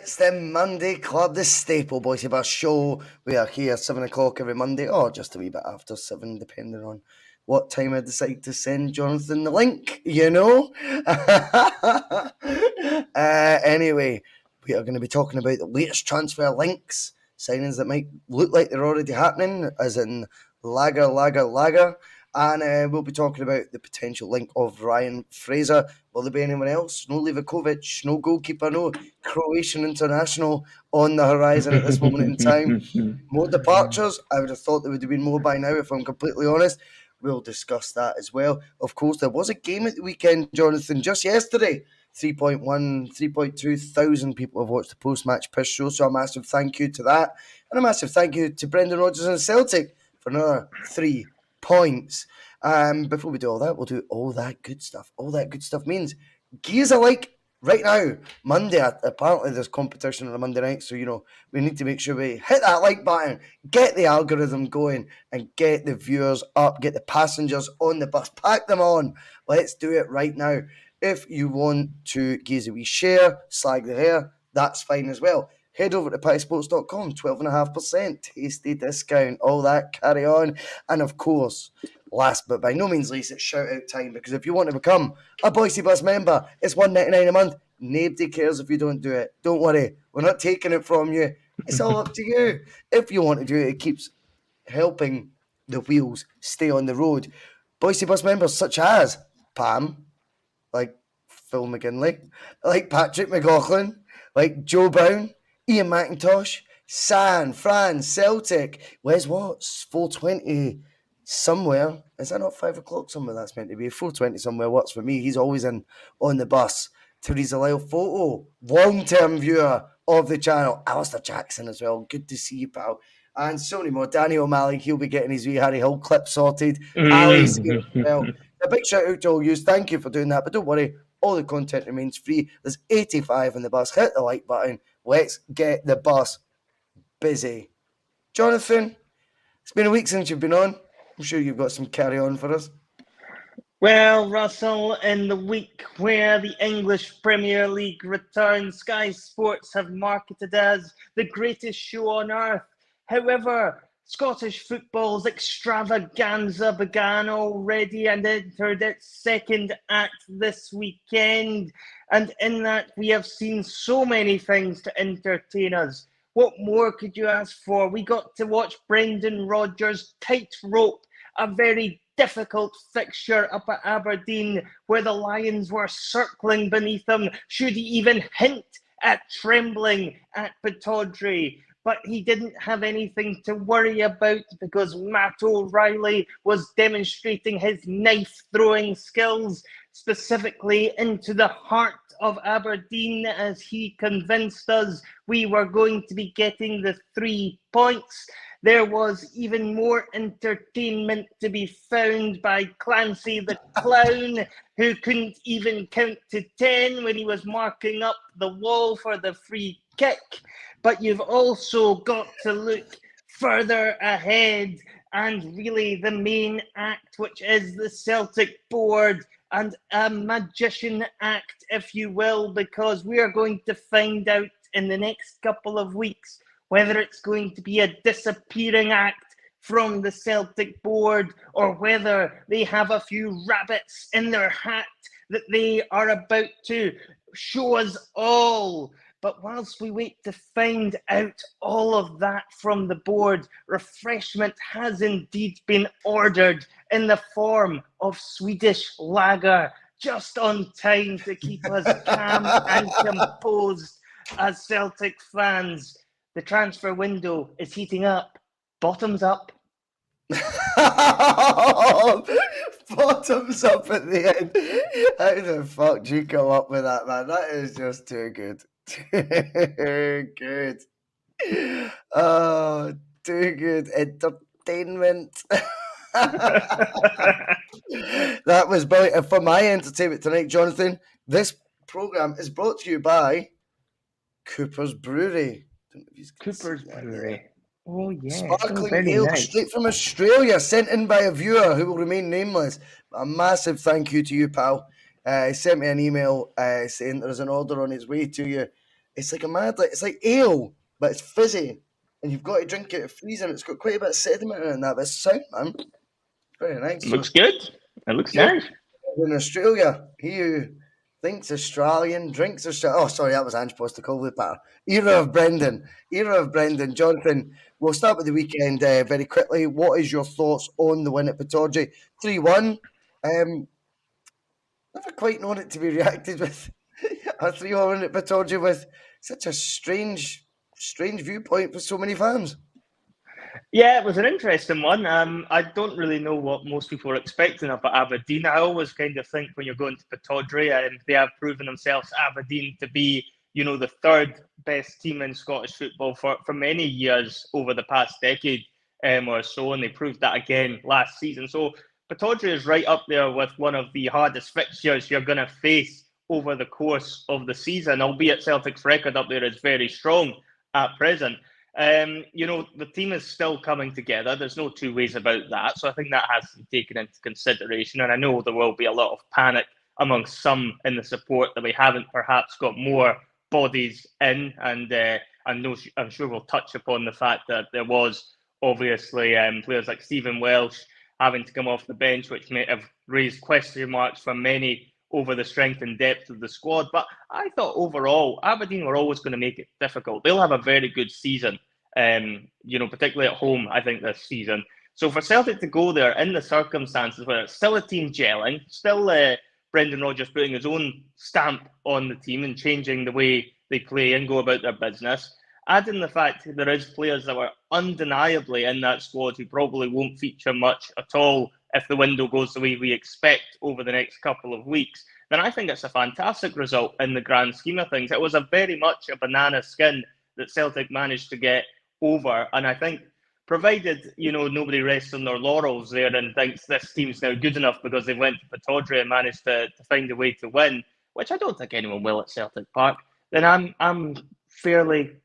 It's the Monday Club, the staple Boyce Bus show. We are here 7 o'clock every Monday, or just a wee bit after 7, depending on what time I decide to send Jonathan the link, you know. Anyway, we are going to be talking about the latest transfer links, signings that might look like they're already happening, as in lager. And we'll be talking about the potential link of Ryan Fraser. Will there be anyone else? No Livakovic, no goalkeeper, no Croatian international on the horizon at this moment in time. More departures. I would have thought there would have been more by now, if I'm completely honest. We'll discuss that as well. Of course, there was a game at the weekend, Jonathan, just yesterday. 3.1, 3.2 thousand people have watched the post-match piss show, so a massive thank you to that. And a massive thank you to Brendan Rodgers and Celtic for another 3 points. Before we do all that, we'll do all that good stuff. All that good stuff means gears alike right now. Monday, apparently there's competition on a Monday night, so we need to make sure we hit that like button, get the algorithm going, and get the viewers up, get the passengers on the bus, pack them on. Let's do it right now. If you want to give a wee share, slag the hair, that's fine as well. Head over to piesports.com, 12.5%, tasty discount, all that, carry on. And of course, last but by no means least, it's shout out time, because if you want to become a Boise Bus member, it's $1.99 a month. Nobody cares if you don't do it. Don't worry, we're not taking it from you. It's all up to you. If you want to do it, it keeps helping the wheels stay on the road. Boise Bus members such as Pam, like Phil McGinley, like Patrick McLaughlin, like Joe Brown, Ian McIntosh, San, Fran, Celtic, Wes Watts, 420 somewhere. Is that not 5 o'clock somewhere that's meant to be? 420 somewhere works for me. He's always in on the bus. Teresa Lyle Photo, long-term viewer of the channel. Alistair Jackson as well. Good to see you, pal. And so many more. Danny O'Malley, he'll be getting his wee Harry Hill clip sorted. Ali's here as well. A big shout out to all you. Thank you for doing that. But don't worry, all the content remains free. There's 85 on the bus. Hit the like button. Let's get the bus busy. Jonathan, it's been a week since you've been on. I'm sure you've got some carry on for us. Well, Russell, in the week where the English Premier League returns, Sky Sports have marketed as the greatest show on earth. However, Scottish football's extravaganza began already and entered its second act this weekend. And in that, we have seen so many things to entertain us. What more could you ask for? We got to watch Brendan Rodgers tightrope a very difficult fixture up at Aberdeen, where the Lions were circling beneath him, should he even hint at trembling at Pittodrie. But he didn't have anything to worry about, because Matt O'Reilly was demonstrating his knife-throwing skills, specifically into the heart of Aberdeen, as he convinced us we were going to be getting the 3 points. There was even more entertainment to be found by Clancy the Clown, who couldn't even count to 10 when he was marking up the wall for the free kick. But you've also got to look further ahead and really the main act, which is the Celtic board, and a magician act, if you will, because we are going to find out in the next couple of weeks whether it's going to be a disappearing act from the Celtic board, or whether they have a few rabbits in their hat that they are about to show us all. But whilst we wait to find out all of that from the board, refreshment has indeed been ordered in the form of Swedish lager, just on time to keep us calm and composed as Celtic fans. The transfer window is heating up. Bottoms up. Bottoms up at the end. How the fuck do you come up with that, man? That is just too good. Too good. Oh, too good. Entertainment. That was brilliant. For my entertainment tonight, Jonathan, this programme is brought to you by Cooper's Brewery. Cooper's Brewery. Oh, yeah. Sparkling very ale nice. straight from Australia, sent in by a viewer who will remain nameless. A massive thank you to you, pal. He sent me an email saying there's an order on its way to you. It's like it's like ale, but it's fizzy, and you've got to drink it freezing. It's got quite a bit of sediment in it and that, but it's sound, man. Very nice. It So, looks good. It looks yeah, nice. in Australia, he who thinks Australian drinks Australian. Oh, sorry, that was Ange Postecoglou. Era of Brendan. Era of Brendan. Jonathan, we'll start with the weekend very quickly. What is your thoughts on the win at Pittodrie? 3-1. Never quite known it to be reacted with a 3-1 win at Pittodrie with such a strange viewpoint for so many fans. Yeah, it was an interesting one. I don't really know what most people are expecting of Aberdeen. I always kind of think when you're going to Pittodrie, and they have proven themselves, Aberdeen, to be, the third best team in Scottish football for many years over the past decade or so, and they proved that again last season. So Pittodrie is right up there with one of the hardest fixtures you're going to face over the course of the season, albeit Celtic's record up there is very strong at present. The team is still coming together. There's no two ways about that. So I think that has to be taken into consideration. And I know there will be a lot of panic amongst some in the support that we haven't perhaps got more bodies in. And I'm sure we'll touch upon the fact that there was obviously players like Stephen Welsh having to come off the bench, which may have raised question marks for many over the strength and depth of the squad. But I thought overall, Aberdeen were always going to make it difficult. They'll have a very good season, particularly at home, I think, this season. So for Celtic to go there in the circumstances where it's still a team gelling, still Brendan Rodgers putting his own stamp on the team and changing the way they play and go about their business, adding the fact that there is players that were undeniably in that squad who probably won't feature much at all if the window goes the way we expect over the next couple of weeks, then I think it's a fantastic result in the grand scheme of things. It was a very much a banana skin that Celtic managed to get over. And I think provided, nobody rests on their laurels there and thinks this team's now good enough because they went to Pittodrie and managed to find a way to win, which I don't think anyone will at Celtic Park, then I'm fairly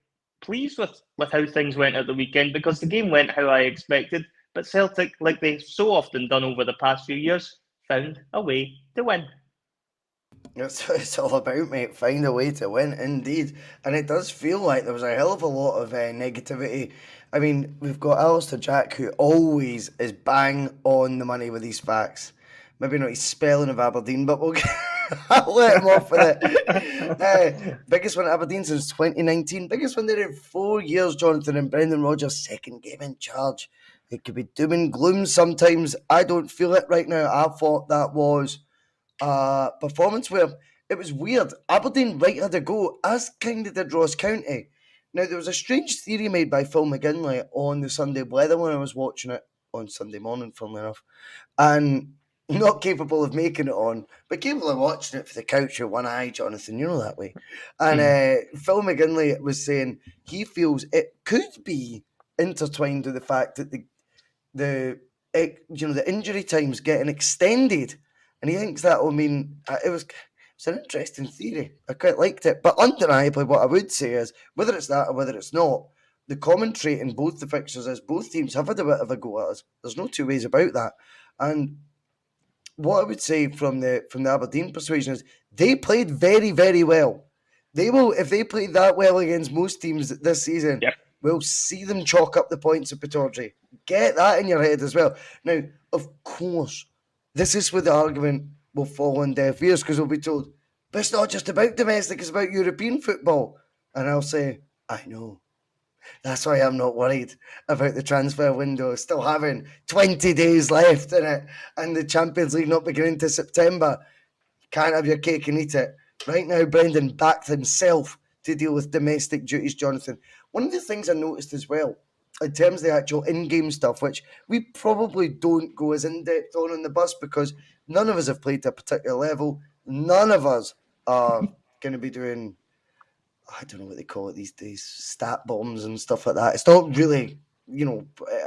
pleased with how things went at the weekend because the game went how I expected. But Celtic, like they've so often done over the past few years, found a way to win. That's what it's all about, mate. Find a way to win, indeed. And it does feel like there was a hell of a lot of negativity. I mean, we've got Alistair Jack, who always is bang on the money with these facts. Maybe not his spelling of Aberdeen, but I'll let him off with it. Biggest win at Aberdeen since 2019. Biggest win there in 4 years, Jonathan, and Brendan Rodgers' second game in charge. It could be doom and gloom sometimes. I don't feel it right now. I thought that was a performance where it was weird. Aberdeen right had a go, as kind of did Ross County. Now, there was a strange theory made by Phil McGinley on the Sunday Weather when I was watching it on Sunday morning, funnily enough, and not capable of making it on, but capable of watching it for the couch with one eye, Jonathan, you know that way. And Phil McGinley was saying he feels it could be intertwined with the fact that the injury time's getting extended, and he thinks that will mean it's an interesting theory. I quite liked it, but undeniably, what I would say is whether it's that or whether it's not, the commentary in both the fixtures is both teams have had a bit of a go at us. There's no two ways about that. And what I would say from the Aberdeen persuasion is they played very, very well. They will, if they played that well against most teams this season, Yep. we'll see them chalk up the points of Pittodrie. Get that in your head as well. Now, of course, this is where the argument will fall on deaf ears because we'll be told, but it's not just about domestic, it's about European football. And I'll say, I know. That's why I'm not worried about the transfer window still having 20 days left in it and the Champions League not beginning to September. You can't have your cake and eat it. Right now, Brendan backed himself to deal with domestic duties, Jonathan. One of the things I noticed as well, in terms of the actual in-game stuff, which we probably don't go as in-depth on the bus because none of us have played to a particular level. None of us are going to be doing, I don't know what they call it these days, stat bombs and stuff like that. It's not really,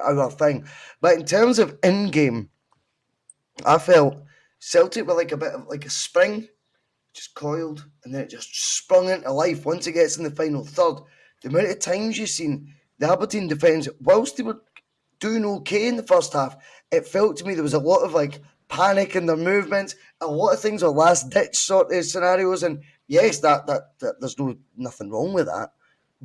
our thing. But in terms of in-game, I felt Celtic were like a bit of like a spring, just coiled, and then it just sprung into life once it gets in the final third. The amount of times you've seen the Aberdeen defence, whilst they were doing okay in the first half, it felt to me there was a lot of like panic in their movements, a lot of things were last ditch sort of scenarios, and yes, that there's nothing wrong with that.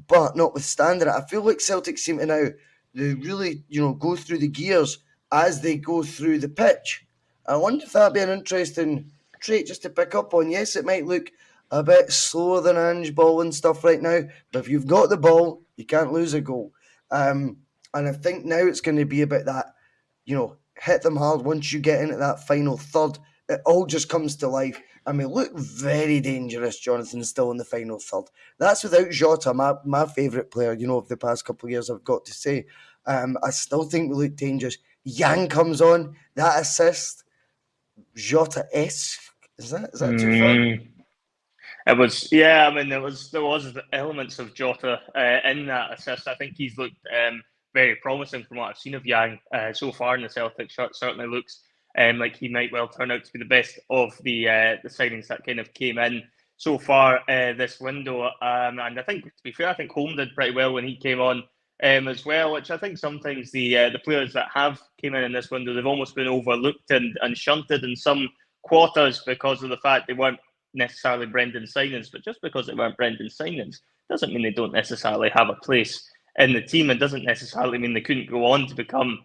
But notwithstanding it, I feel like Celtic seem to now they really, go through the gears as they go through the pitch. I wonder if that'd be an interesting trait just to pick up on. Yes, it might look a bit slower than Ange ball and stuff right now, but if you've got the ball, you can't lose a goal. And I think now it's going to be about that, hit them hard once you get into that final third. It all just comes to life. And we look very dangerous, Jonathan, still in the final third. That's without Jota, my favourite player, of the past couple of years, I've got to say. I still think we look dangerous. Yang comes on, that assist, Jota-esque. Is that too far? It was, yeah. I mean, there was elements of Jota in that assist. I think he's looked very promising from what I've seen of Yang so far in the Celtic shirt. Certainly looks like he might well turn out to be the best of the signings that kind of came in so far this window. And I think, to be fair, I think Holm did pretty well when he came on as well. Which I think sometimes the players that have came in this window, they've almost been overlooked and shunted in some quarters because of the fact they weren't necessarily Brendan signings, but just because they weren't Brendan signings doesn't mean they don't necessarily have a place in the team, and doesn't necessarily mean they couldn't go on to become,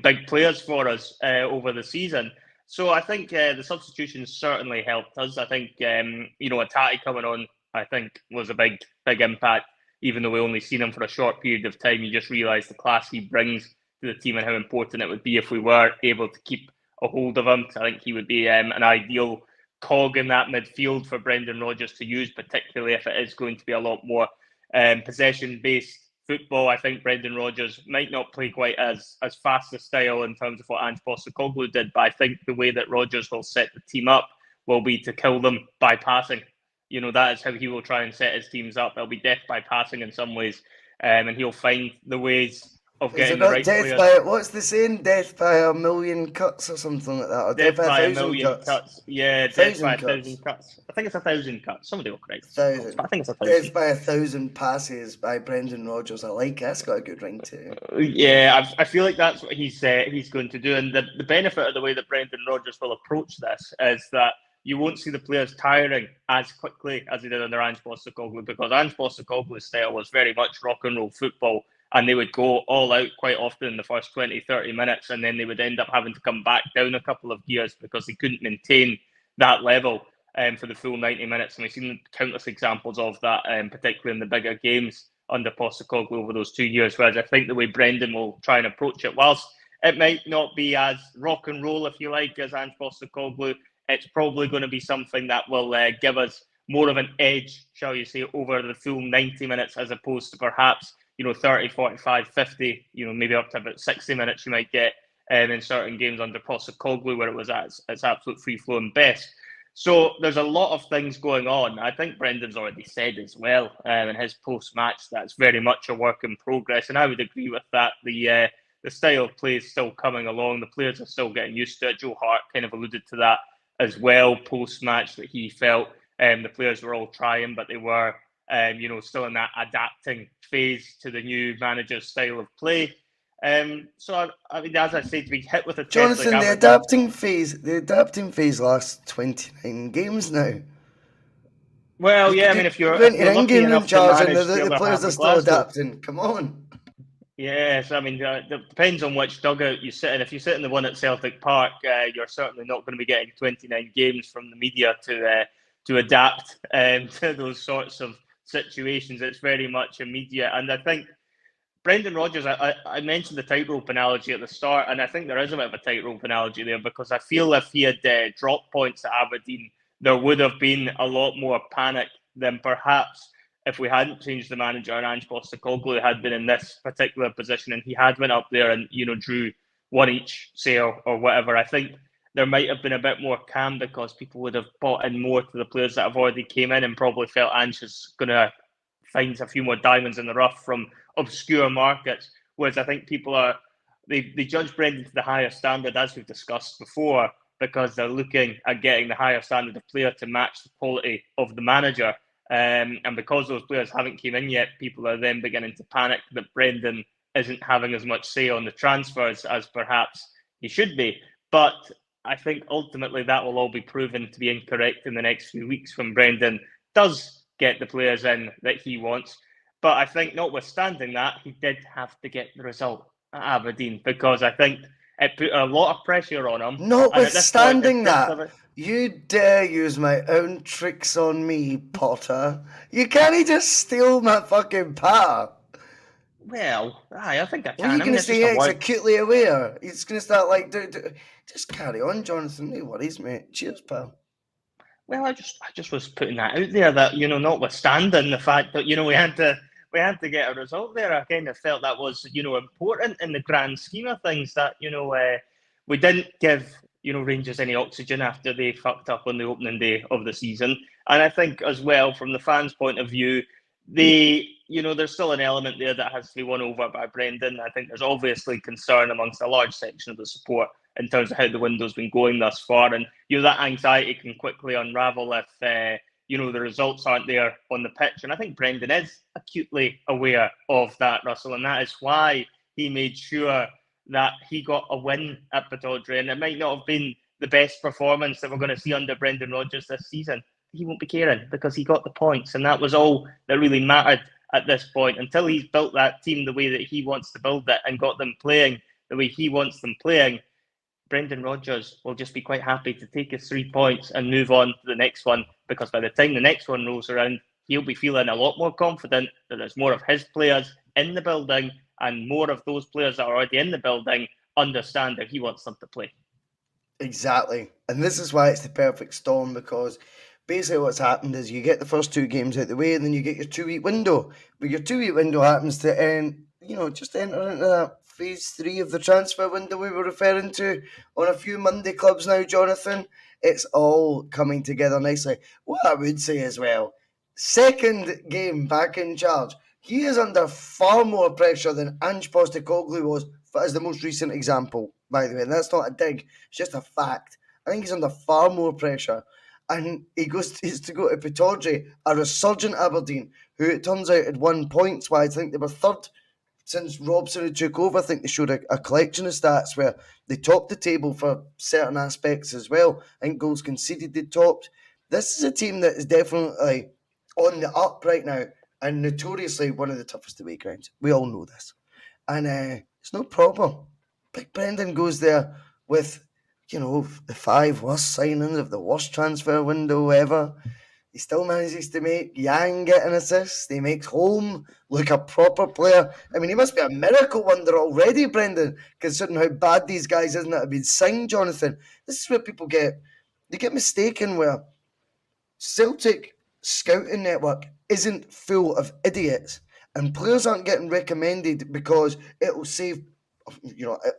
big players for us over the season. So I think the substitutions certainly helped us. I think, Atati coming on, I think, was a big impact. Even though we only seen him for a short period of time, you just realise the class he brings to the team and how important it would be if we were able to keep a hold of him. I think he would be an ideal cog in that midfield for Brendan Rodgers to use, particularly if it is going to be a lot more possession-based football. I think Brendan Rodgers might not play quite as fast a style in terms of what Ange Postecoglou did, but I think the way that Rodgers will set the team up will be to kill them by passing. That is how he will try and set his teams up. It'll be death by passing in some ways, and he'll find the ways of Is it getting the not right death players. by, what's the saying? Death by a million cuts or something like that? Or Death by a 1,000 million cuts. Yeah, death by 1,000 cuts. I think it's 1,000 cuts. Somebody will correct us. I think it's 1,000. Death by 1,000 passes by Brendan Rodgers. I like it. That's got a good ring to it. Yeah, I feel like that's what he's going to do. And the benefit of the way that Brendan Rodgers will approach this is that you won't see the players tiring as quickly as they did under Ange Postecoglou, because Ange Postecoglou's style was very much rock and roll football, and they would go all out quite often in the first 20, 30 minutes, and then they would end up having to come back down a couple of gears because they couldn't maintain that level for the full 90 minutes. And we've seen countless examples of that, particularly in the bigger games under Postecoglou over those 2 years, whereas I think the way Brendan will try and approach it, whilst it might not be as rock and roll, if you like, as Ange Postecoglou, it's probably going to be something that will give us more of an edge, shall you say, over the full 90 minutes, as opposed to perhaps 30, 45, 50, maybe up to about 60 minutes you might get in certain games under Postecoglou, where it was at its absolute free-flowing best. So there's a lot of things going on. I think Brendan's already said as well in his post-match that's very much a work in progress, and I would agree with that. The style of play is still coming along. The players are still getting used to it. Joe Hart kind of alluded to that as well post-match, that he felt the players were all trying, but they were still in that adapting phase to the new manager's style of play. So I mean, as I say, to be hit with a test, Jonathan, like the adapting phase lasts 29 games now. Well, yeah, I mean, if you're lucky in enough charge to and manage the the other players half are of still Glasgow. adapting. Come on. Yes, I mean, it depends on which dugout you sit in. If you sit in the one at Celtic Park, you're certainly not going to be getting 29 games from the media to adapt to those sorts of situations. It's very much immediate. And I think Brendan Rodgers, I mentioned the tightrope analogy at the start, and I think there is a bit of a tightrope analogy there, because I feel if he had dropped points at Aberdeen, there would have been a lot more panic than perhaps if we hadn't changed the manager and Ange Postecoglou had been in this particular position and he had went up there and drew one each, say, or whatever. I think there might have been a bit more calm, because people would have bought in more to the players that have already came in and probably felt Ange is going to find a few more diamonds in the rough from obscure markets. Whereas I think people they judge Brendan to the higher standard, as we've discussed before, because they're looking at getting the higher standard of player to match the quality of the manager. And because those players haven't came in yet, people are then beginning to panic that Brendan isn't having as much say on the transfers as perhaps he should be. But I think ultimately that will all be proven to be incorrect in the next few weeks, when Brendan does get the players in that he wants. But I think, notwithstanding that, he did have to get the result at Aberdeen, because I think it put a lot of pressure on him. And at this point, Notwithstanding that, you dare use my own tricks on me, Potter. You can't just steal my fucking power. Well, I think I What are can. you I going mean, to it's just say? a word. Acutely aware. He's going to start like, just carry on, Jonathan. No worries, mate. Cheers, pal. Well, I just was putting that out there, that, notwithstanding the fact that, we had to get a result there, I kind of felt that was, important in the grand scheme of things, that, we didn't give, Rangers any oxygen after they fucked up on the opening day of the season. And I think as well, from the fans' point of view, there's still an element there that has to be won over by Brendan. I think there's obviously concern amongst a large section of the support in terms of how the window's been going thus far. And, that anxiety can quickly unravel if, the results aren't there on the pitch. And I think Brendan is acutely aware of that, Russell. And that is why he made sure that he got a win at Pittodrie. And it might not have been the best performance that we're going to see under Brendan Rodgers this season. He won't be caring, because he got the points. And that was all that really mattered at this point. Until he's built that team the way that he wants to build it and got them playing the way he wants them playing, Brendan Rodgers will just be quite happy to take his 3 points and move on to the next one, because by the time the next one rolls around, he'll be feeling a lot more confident that there's more of his players in the building, and more of those players that are already in the building understand that he wants them to play. Exactly. And this is why it's the perfect storm, because basically what's happened is you get the first 2 games out the way, and then you get your 2-week window. But your 2-week window happens to end, just enter into that phase 3 of the transfer window we were referring to on a few Monday clubs now, Jonathan. It's all coming together nicely. What I would say as well, second game back in charge, he is under far more pressure than Ange Postecoglou was, as the most recent example, by the way. And that's not a dig, it's just a fact. I think he's under far more pressure. And he's to go to Pittodrie, a resurgent Aberdeen, who it turns out had won points-wise. I think they were third since Robson had took over. I think they showed a collection of stats where they topped the table for certain aspects as well. I think goals conceded they topped. This is a team that is definitely on the up right now, and notoriously one of the toughest away grounds. We all know this. And it's no problem. Big Brendan goes there with, the 5 worst signings of the worst transfer window ever. He still manages to make Yang get an assist. He makes Holm look a proper player. I mean, he must be a miracle wonder already, Brendan, considering how bad these guys isn't that have been signed, Jonathan. This is where people get mistaken, where Celtic scouting network isn't full of idiots, and players aren't getting recommended because it'll save,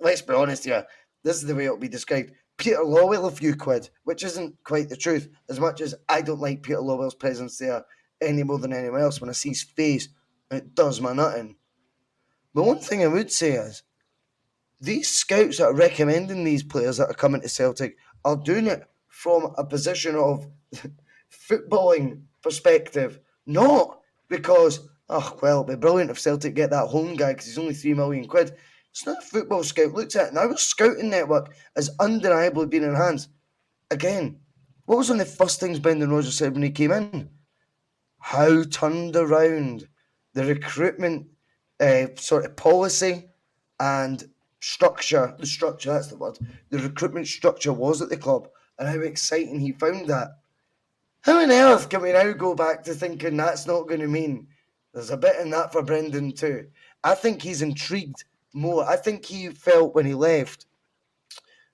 let's be honest here, this is the way it'll be described, Peter Lawwell a few quid, which isn't quite the truth, as much as I don't like Peter Lawwell's presence there any more than anyone else. When I see his face, it does my nutting. But one thing I would say is, these scouts that are recommending these players that are coming to Celtic are doing it from a position of footballing perspective, not because, it'd be brilliant if Celtic get that home guy because he's only 3 million quid. It's not a football scout looks at it. Now our scouting network has undeniably been enhanced. Again, what was one of the first things Brendan Rodgers said when he came in? How turned around the recruitment sort of policy and structure, that's the word, the recruitment structure was at the club, and how exciting he found that. How on earth can we now go back to thinking that's not going to mean? There's a bit in that for Brendan too. I think he's intrigued more. I think he felt when he left,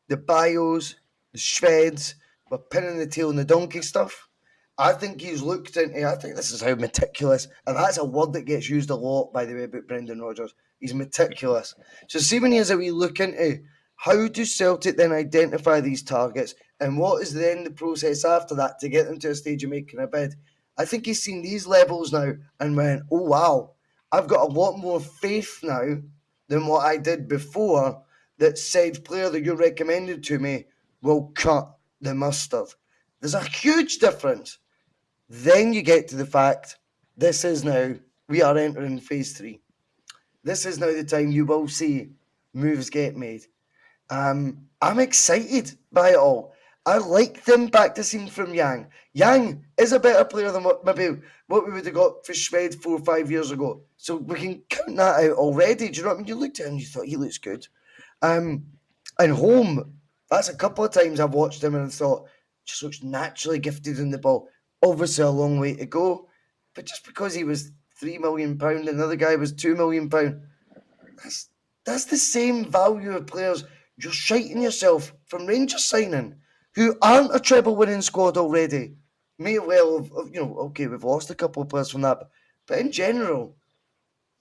the bios, the shreds, were pinning the tail on the donkey stuff. I think he's looked into, I think this is how meticulous, and that's a word that gets used a lot, by the way, about Brendan Rodgers. He's meticulous. So see when he has a wee look into how do Celtic then identify these targets, and what is then the process after that to get them to a stage of making a bid. I think he's seen these levels now and went, oh wow, I've got a lot more faith now than what I did before that said player that you recommended to me will cut the mustard. There's a huge difference. Then you get to the fact, this is now, we are entering phase 3. This is now the time you will see moves get made. I'm excited by it all. I like them practicing from Yang. Yang is a better player than what we would have got for Shved 4 or 5 years ago. So we can count that out already. Do you know what I mean? You looked at him and you thought he looks good. And home, that's a couple of times I've watched him and thought, just looks naturally gifted in the ball. Obviously a long way to go. But just because he was £3 million and another guy was £2 million, that's the same value of players you're shiting yourself from Rangers signing, who aren't a treble winning squad already. May well have, okay, we've lost a couple of players from that, but in general,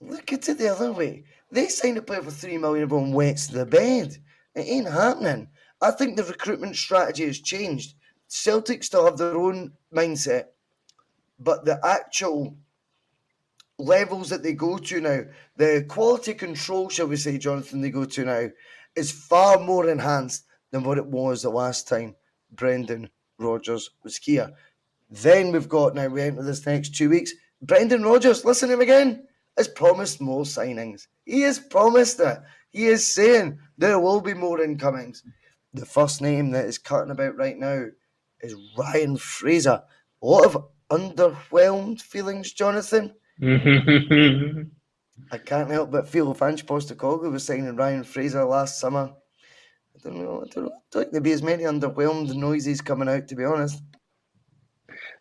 look at it the other way. They signed a player for £3 million, everyone wets the bed. It ain't happening. I think the recruitment strategy has changed. Celtic still have their own mindset, but the actual levels that they go to now, the quality control, shall we say, Jonathan, they go to now, is far more enhanced than what it was the last time Brendan Rodgers was here. Then we've got, now we enter this next 2 weeks, Brendan Rodgers, listen to him again, has promised more signings. He has promised it. He is saying there will be more incomings. The first name that is cutting about right now is Ryan Fraser. A lot of underwhelmed feelings, Jonathan. I can't help but feel if Ange Postecoglou was signing Ryan Fraser last summer, I don't know. I don't think there'd be as many underwhelmed noises coming out, to be honest.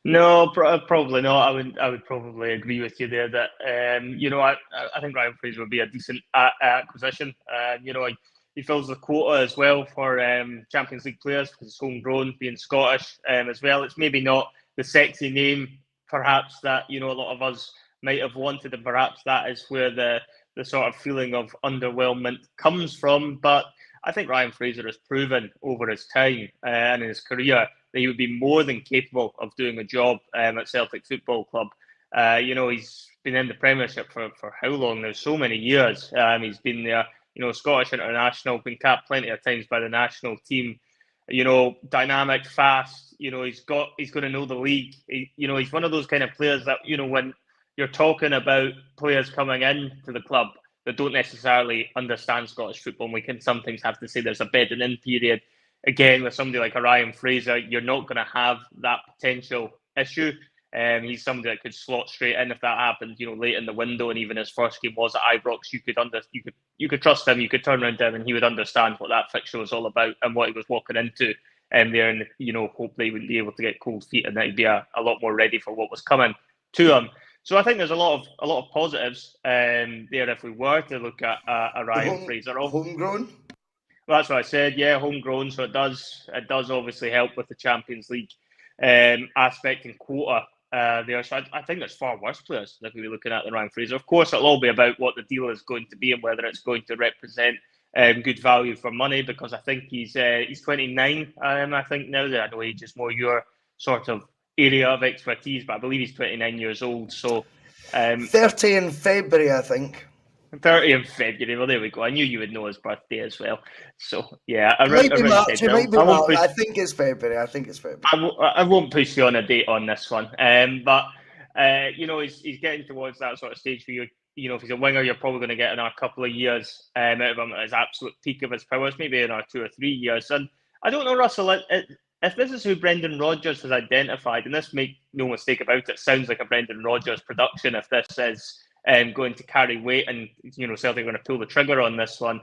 No, probably not. I would probably agree with you there that I think Ryan Fraser would be a decent acquisition. He fills the quota as well for Champions League players because he's homegrown, being Scottish as well. It's maybe not the sexy name, perhaps, that a lot of us might have wanted, and perhaps that is where the sort of feeling of underwhelmment comes from. But I think Ryan Fraser has proven over his time and in his career that he would be more than capable of doing a job at Celtic Football Club. He's been in the Premiership for how long now? So many years. He's been there, Scottish international, been capped plenty of times by the national team. Dynamic, fast. He's going to know the league. He's one of those kind of players that, when you're talking about players coming in to the club that don't necessarily understand Scottish football, and we can sometimes have to say there's a bedding in period. Again, with somebody like a Ryan Fraser, you're not going to have that potential issue. He's somebody that could slot straight in if that happened, late in the window, and even his first game was at Ibrox. You could trust him. You could turn around to him, and he would understand what that fixture was all about and what he was walking into there. And hopefully, he would be able to get cold feet, and that he'd be a lot more ready for what was coming to him. So I think there's a lot of positives there if we were to look at a Ryan Fraser. Homegrown. Well, that's what I said. Yeah, homegrown. So it does obviously help with the Champions League aspect and quota there. So I think there's far worse players that we'll be looking at than Ryan Fraser. Of course, it'll all be about what the deal is going to be and whether it's going to represent good value for money. Because I think he's 29. I think now that I know age is more your sort of area of expertise, but I believe he's 29 years old. So 30 in February, I think. 30 in February. Well, there we go. I knew you would know his birthday as well. So, yeah. It might be March. It might be March. I think it's February. I won't push you on a date on this one. But he's getting towards that sort of stage where if he's a winger, you're probably going to get another couple of years out of him at his absolute peak of his powers, maybe another 2 or 3 years. And I don't know, Russell, if this is who Brendan Rodgers has identified, and this, make no mistake about it, sounds like a Brendan Rodgers production if this is going to carry weight and, Celtic are going to pull the trigger on this one.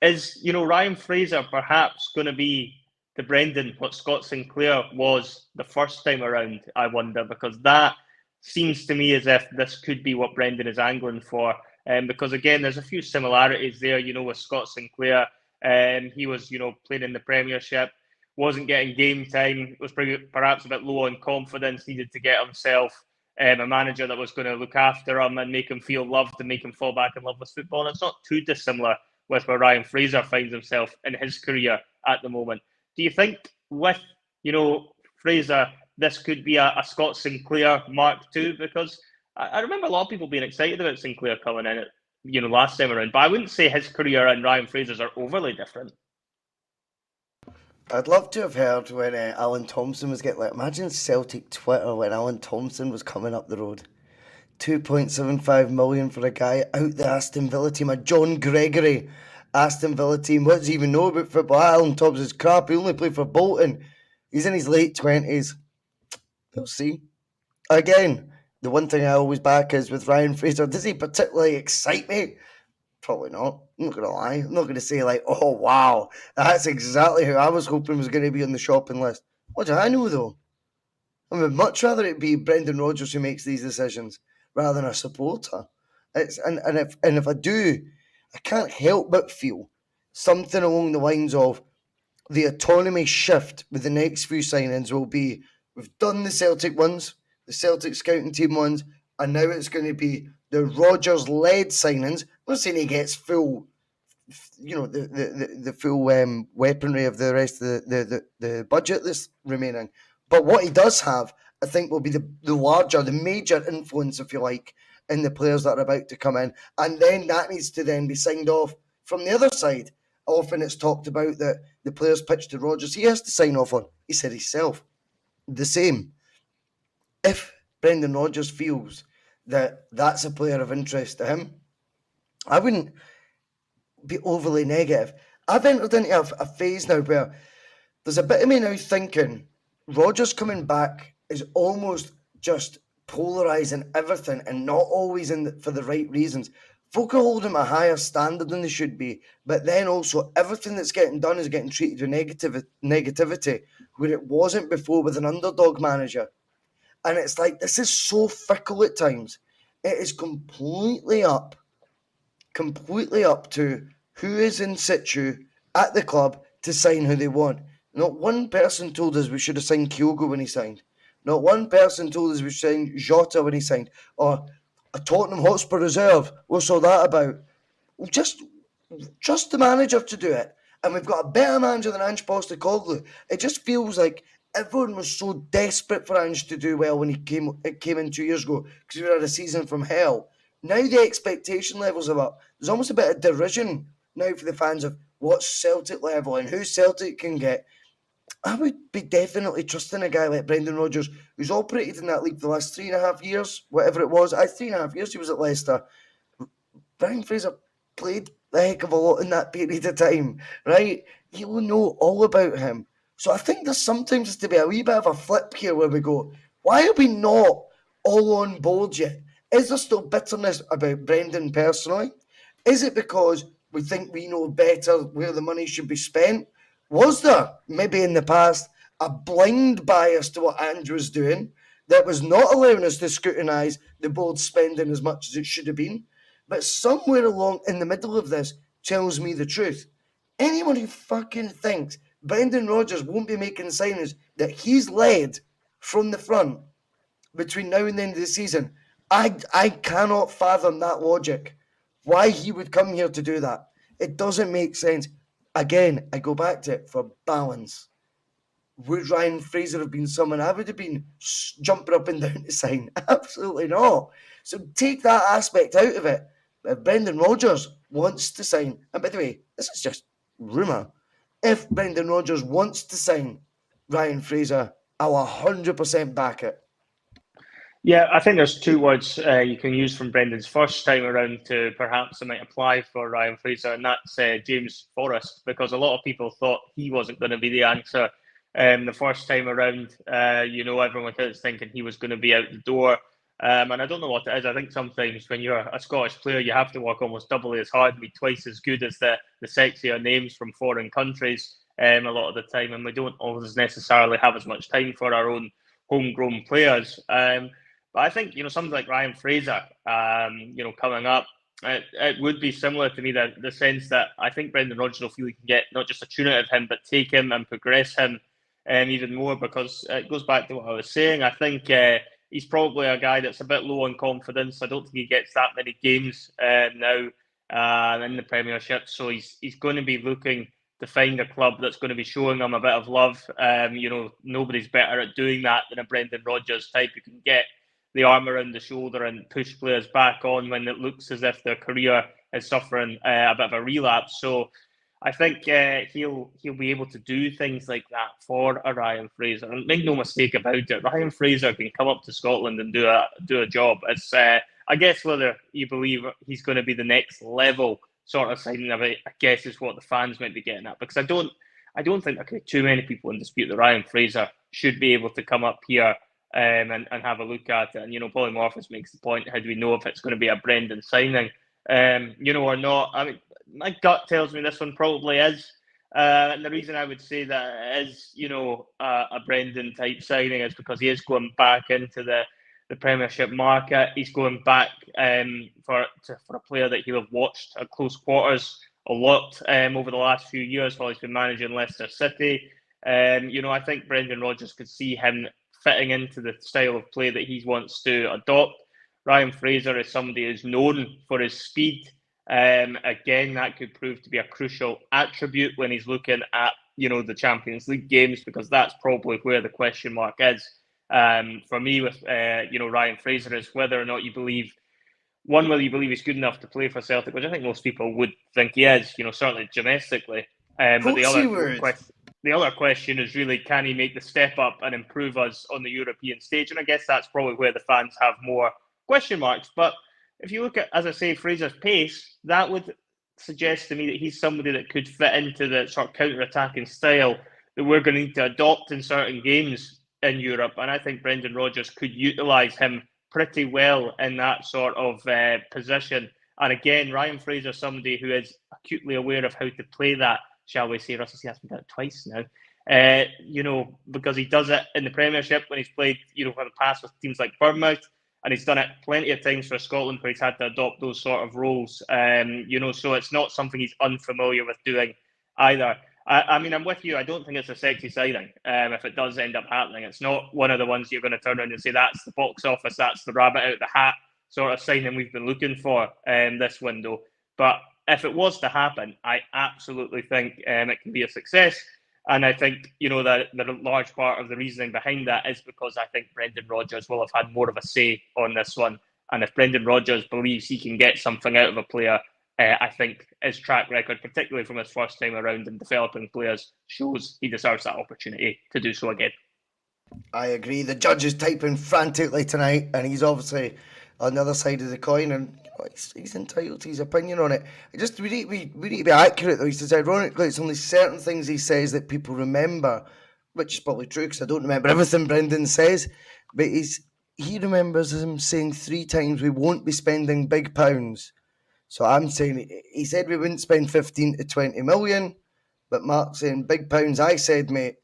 Is, Ryan Fraser perhaps going to be the Brendan, what Scott Sinclair was the first time around, I wonder, because that seems to me as if this could be what Brendan is angling for. Because, again, there's a few similarities there, with Scott Sinclair. He was, playing in the Premiership, wasn't getting game time, was perhaps a bit low on confidence, needed to get himself a manager that was going to look after him and make him feel loved and make him fall back in love with football. And it's not too dissimilar with where Ryan Fraser finds himself in his career at the moment. Do you think with, Fraser, this could be a Scott Sinclair Mark II? Because I remember a lot of people being excited about Sinclair coming in, last time around. But I wouldn't say his career and Ryan Fraser's are overly different. I'd love to have heard when Alan Thompson was getting, imagine Celtic Twitter when Alan Thompson was coming up the road. 2.75 million for a guy out the Aston Villa team, a John Gregory Aston Villa team. What does he even know about football? Alan Thompson's crap, he only played for Bolton. He's in his late 20s. We'll see. Again, the one thing I always back is with Ryan Fraser, does he particularly excite me? Probably not. I'm not going to lie. I'm not going to say, like, oh, wow, that's exactly who I was hoping was going to be on the shopping list. What do I know, though? I would much rather it be Brendan Rodgers who makes these decisions rather than a supporter. And if I do, I can't help but feel something along the lines of the autonomy shift with the next few signings will be we've done the Celtic ones, the Celtic scouting team ones, and now it's going to be the Rodgers led signings. I'm not saying he gets full, the full weaponry of the rest of the budget that's remaining. But what he does have, I think, will be the major influence, if you like, in the players that are about to come in. And then that needs to then be signed off from the other side. Often it's talked about that the players pitched to Rodgers, he has to sign off on. He said himself. The same. If Brendan Rodgers feels that that's a player of interest to him, I wouldn't be overly negative. I've entered into a phase now where there's a bit of me now thinking Rodgers coming back is almost just polarising everything and not always for the right reasons. Folk are holding him a higher standard than they should be, but then also everything that's getting done is getting treated with negativity, where it wasn't before with an underdog manager. And it's like, this is so fickle at times. It is completely up to who is in situ at the club to sign who they want. Not one person told us we should have signed Kyogo when he signed. Not one person told us we should sign Jota when he signed. Or a Tottenham Hotspur reserve. What's all that about? Well, just trust the manager to do it. And we've got a better manager than Ange Postecoglou. It just feels like everyone was so desperate for Ange to do well when he came in 2 years ago because we had a season from hell. Now the expectation levels are up. There's almost a bit of derision now for the fans of what's Celtic level and who Celtic can get. I would be definitely trusting a guy like Brendan Rodgers, who's operated in that league for the last 3.5 years, whatever it was. 3.5 years he was at Leicester. Ryan Fraser played a heck of a lot in that period of time, right? You will know all about him. So I think there's sometimes to be a wee bit of a flip here where we go, why are we not all on board yet? Is there still bitterness about Brendan personally? Is it because we think we know better where the money should be spent? Was there, maybe in the past, a blind bias to what Andrew was doing that was not allowing us to scrutinise the board spending as much as it should have been? But somewhere along in the middle of this tells me the truth. Anyone who fucking thinks Brendan Rodgers won't be making signings that he's led from the front between now and the end of the season, I cannot fathom that logic. Why he would come here to do that. It doesn't make sense. Again, I go back to it for balance. Would Ryan Fraser have been someone I would have been jumping up and down to sign? Absolutely not. So take that aspect out of it. If Brendan Rodgers wants to sign, and by the way, this is just rumour. If Brendan Rodgers wants to sign Ryan Fraser, I'll 100% back it. Yeah, I think there's two words you can use from Brendan's first time around to perhaps it might apply for Ryan Fraser, and that's James Forrest, because a lot of people thought he wasn't going to be the answer the first time around. Everyone was thinking he was going to be out the door. And I don't know what it is. I think sometimes when you're a Scottish player, you have to work almost doubly as hard and be twice as good as the sexier names from foreign countries a lot of the time. And we don't always necessarily have as much time for our own homegrown players. But I think, something like Ryan Fraser, coming up, it would be similar to me, that the sense that I think Brendan Rodgers will feel he can get not just a tune out of him, but take him and progress him even more, because it goes back to what I was saying. I think he's probably a guy that's a bit low on confidence. I don't think he gets that many games now in the Premiership. So he's going to be looking to find a club that's going to be showing him a bit of love. Nobody's better at doing that than a Brendan Rodgers type who can get the arm around the shoulder and push players back on when it looks as if their career is suffering a bit of a relapse. So I think he'll be able to do things like that for a Ryan Fraser. And make no mistake about it, Ryan Fraser can come up to Scotland and do a job. It's I guess whether you believe he's going to be the next level sort of signing, I guess is what the fans might be getting at, because I don't think there could be too many people in dispute that Ryan Fraser should be able to come up here and have a look at it. And, Polymorphos makes the point, how do we know if it's going to be a Brendan signing, or not? I mean, my gut tells me this one probably is. And the reason I would say that it is, a Brendan type signing is because he is going back into the Premiership market. He's going back for a player that he'll have watched at close quarters a lot over the last few years while he's been managing Leicester City. I think Brendan Rodgers could see him fitting into the style of play that he wants to adopt. Ryan Fraser is somebody who's known for his speed. Again, that could prove to be a crucial attribute when he's looking at, the Champions League games, because that's probably where the question mark is. For me, with Ryan Fraser, is whether or not you believe he's good enough to play for Celtic, which I think most people would think he is, certainly domestically. But the other question is really, can he make the step up and improve us on the European stage? And I guess that's probably where the fans have more question marks. But if you look at, as I say, Fraser's pace, that would suggest to me that he's somebody that could fit into the sort of counter-attacking style that we're going to need to adopt in certain games in Europe. And I think Brendan Rodgers could utilise him pretty well in that sort of position. And again, Ryan Fraser is somebody who is acutely aware of how to play that, shall we say. Russell has been done it twice now. Because he does it in the Premiership when he's played, for the past with teams like Bournemouth, and he's done it plenty of times for Scotland where he's had to adopt those sort of roles. So it's not something he's unfamiliar with doing either. I mean, I'm with you. I don't think it's a sexy signing. If it does end up happening, it's not one of the ones you're going to turn around and say, that's the box office, that's the rabbit out the hat sort of signing we've been looking for this window. But if it was to happen, I absolutely think it can be a success. And I think, that the large part of the reasoning behind that is because I think Brendan Rodgers will have had more of a say on this one. And if Brendan Rodgers believes he can get something out of a player, I think his track record, particularly from his first time around in developing players, shows he deserves that opportunity to do so again. I agree. The judge is typing frantically tonight, and he's obviously on the other side of the coin, and he's entitled to his opinion on it. We need to be accurate, though. He says, ironically, it's only certain things he says that people remember, which is probably true, because I don't remember everything Brendan says, but he remembers him saying 3 times, we won't be spending big pounds. So I'm saying, he said we wouldn't spend 15 to 20 million, but Mark's saying big pounds. I said, mate,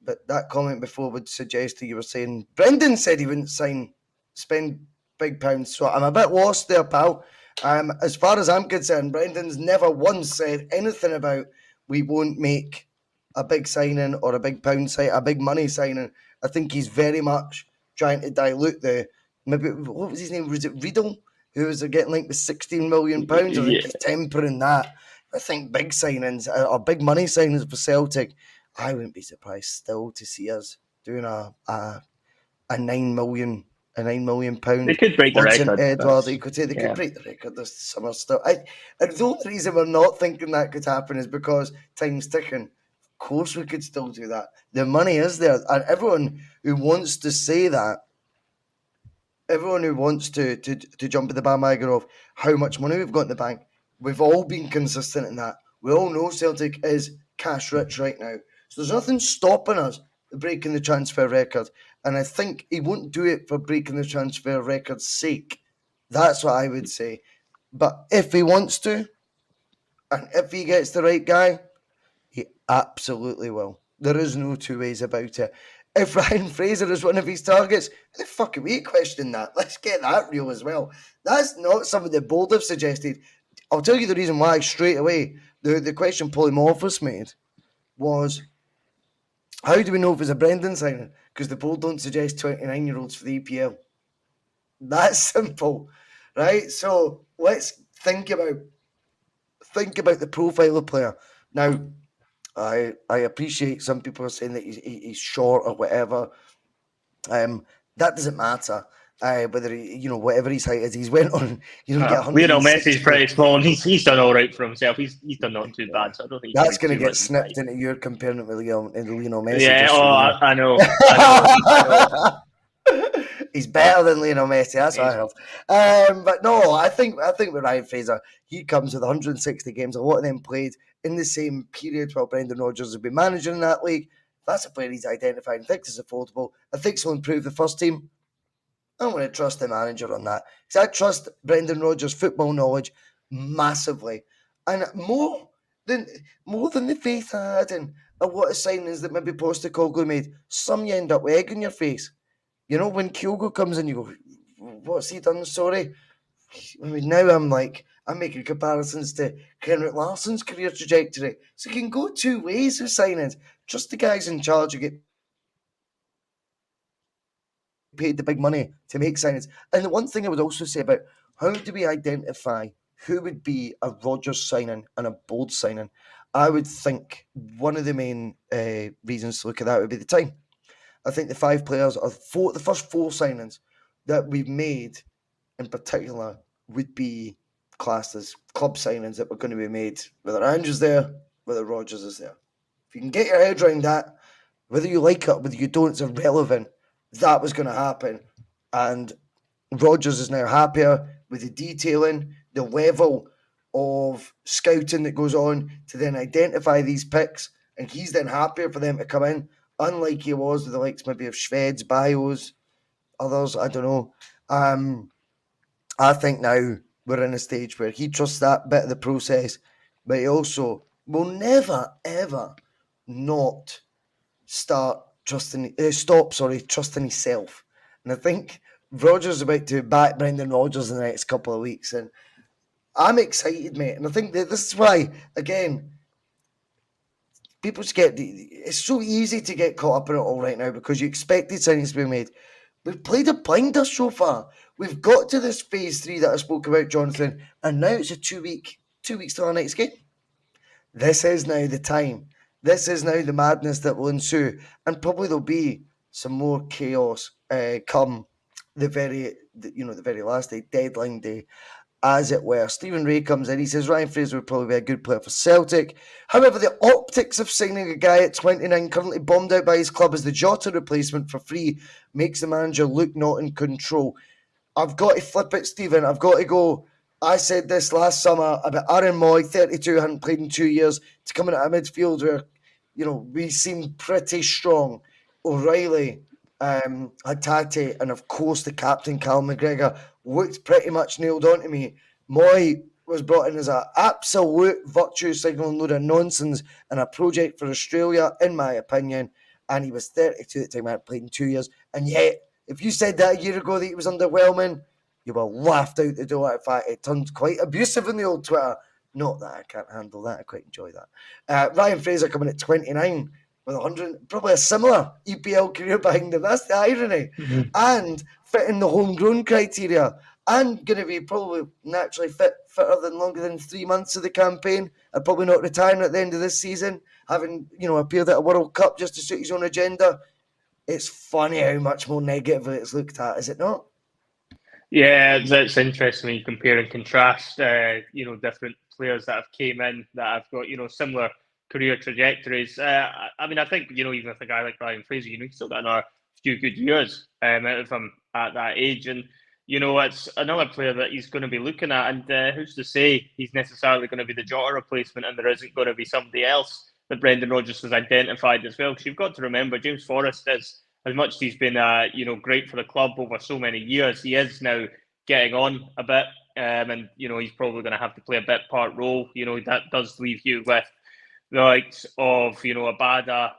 but that comment before would suggest that you were saying Brendan said he wouldn't spend big pounds. So I'm a bit lost there, pal. As far as I'm concerned, Brendan's never once said anything about we won't make a big signing or a big pound signing, a big money signing. I think he's very much trying to dilute what was his name? Was it Riedel? Who was getting linked with £16 million? I think he's tempering that. I think big signings or big money signings for Celtic, I wouldn't be surprised still to see us doing a £9 million pound. They could break the record. Edward, they could break the record this summer still. And the only reason we're not thinking that could happen is because time's ticking. Of course we could still do that. The money is there, and everyone who wants to say that, everyone who wants to jump at the bandwagon of how much money we've got in the bank, we've all been consistent in that. We all know Celtic is cash rich right now. So there's nothing stopping us breaking the transfer record. And I think he won't do it for breaking the transfer record's sake. That's what I would say. But if he wants to, and if he gets the right guy, he absolutely will. There is no 2 ways about it. If Ryan Fraser is one of his targets, how the fuck are we questioning that? Let's get that real as well. That's not something that Bold have suggested. I'll tell you the reason why straight away. The question Polymorphos made was, how do we know if it's a Brendan signing? Because the Bold don't suggest 29-year-olds for the EPL. That's simple, right? So let's think about the profile of player. Now, I appreciate some people are saying that he's short or whatever. That doesn't matter. Whether he, whatever his height is, he's went on. Get 100. Lionel Messi's pretty small, and he's done all right for himself. He's done not too bad. So I don't think that's going to get snipped into your comparing it with Lionel Messi. Yeah, I know. He's better than Lionel Messi. That's what I heard. But no, I think with Ryan Fraser, he comes with 160 games. A lot of them played in the same period while Brendan Rodgers has been managing that league. If that's a player he's identified and thinks is affordable, I think he'll improve the first team. I'm going to trust the manager on that because I trust Brendan Rodgers' football knowledge massively, and more than the faith I had in a lot of signings that maybe Postecoglou made. Some you end up with egg in your face. You know, when Kyogo comes in, you go, "What's he done?" Sorry. I mean, now I'm making comparisons to Henrik Larsson's career trajectory. So it can go two ways with signings. Trust the guys in charge who get paid the big money to make signings. And the one thing I would also say about how do we identify who would be a Rodgers signing and a Bold signing, I would think one of the main reasons to look at that would be the time. I think the five players are the first four signings that we've made in particular would be classed as club signings that were going to be made, whether Andrew's there, whether Rodgers is there. If you can get your head around that, whether you like it, whether you don't, it's irrelevant. That was going to happen. And Rodgers is now happier with the detailing, the level of scouting that goes on to then identify these picks. And he's then happier for them to come in, unlike he was with the likes maybe of Shved's, Bios, others, I don't know. I think now we're in a stage where he trusts that bit of the process, but he also will never, ever not stop trusting himself. And I think Rodgers is about to back Brendan Rodgers in the next couple of weeks, and I'm excited, mate. And I think that this is why, again, people just it's so easy to get caught up in it all right now because you expected signings to be made. We've played a blinder so far. We've got to this phase 3 that I spoke about, Jonathan, and now it's a 2 weeks till our next game. This is now the time. This is now the madness that will ensue, and probably there'll be some more chaos come the very last day, deadline day, as it were. Stephen Ray comes in. He says Ryan Fraser would probably be a good player for Celtic. However, the optics of signing a guy at 29 currently bombed out by his club as the Jota replacement for free makes the manager look not in control. I've got to flip it, Stephen. I've got to go. I said this last summer about Aaron Moy, 32, hadn't played in 2 years, to come in at a midfield where, we seemed pretty strong. O'Reilly, Hatate, and of course the captain, Cal McGregor, looked pretty much nailed on to me. Moy was brought in as an absolute virtue signaling load of nonsense and a project for Australia, in my opinion, and he was 32 at the time, hadn't played in 2 years, and yet, if you said that a year ago that he was underwhelming, you were laughed out the door. In fact, it turned quite abusive in the old Twitter. Not that I can't handle that. I quite enjoy that. Ryan Fraser coming at 29 with 100, probably a similar EPL career behind him. That's the irony. Mm-hmm. And fitting the homegrown criteria and going to be probably naturally fitter than longer than 3 months of the campaign and probably not retiring at the end of this season, having, appeared at a World Cup just to suit his own agenda. It's funny how much more negative it's looked at, is it not? Yeah, it's interesting when you compare and contrast, different players that have came in that have got, similar career trajectories. I think, even with a guy like Ryan Fraser, he's still got another few good years out of him at that age. And, it's another player that he's going to be looking at. And who's to say he's necessarily going to be the Jota replacement and there isn't going to be somebody else that Brendan Rodgers has identified as well? Because you've got to remember, James Forrest is, as much as he's been, great for the club over so many years, he is now getting on a bit, and he's probably going to have to play a bit part role. That does leave you with the likes of Abada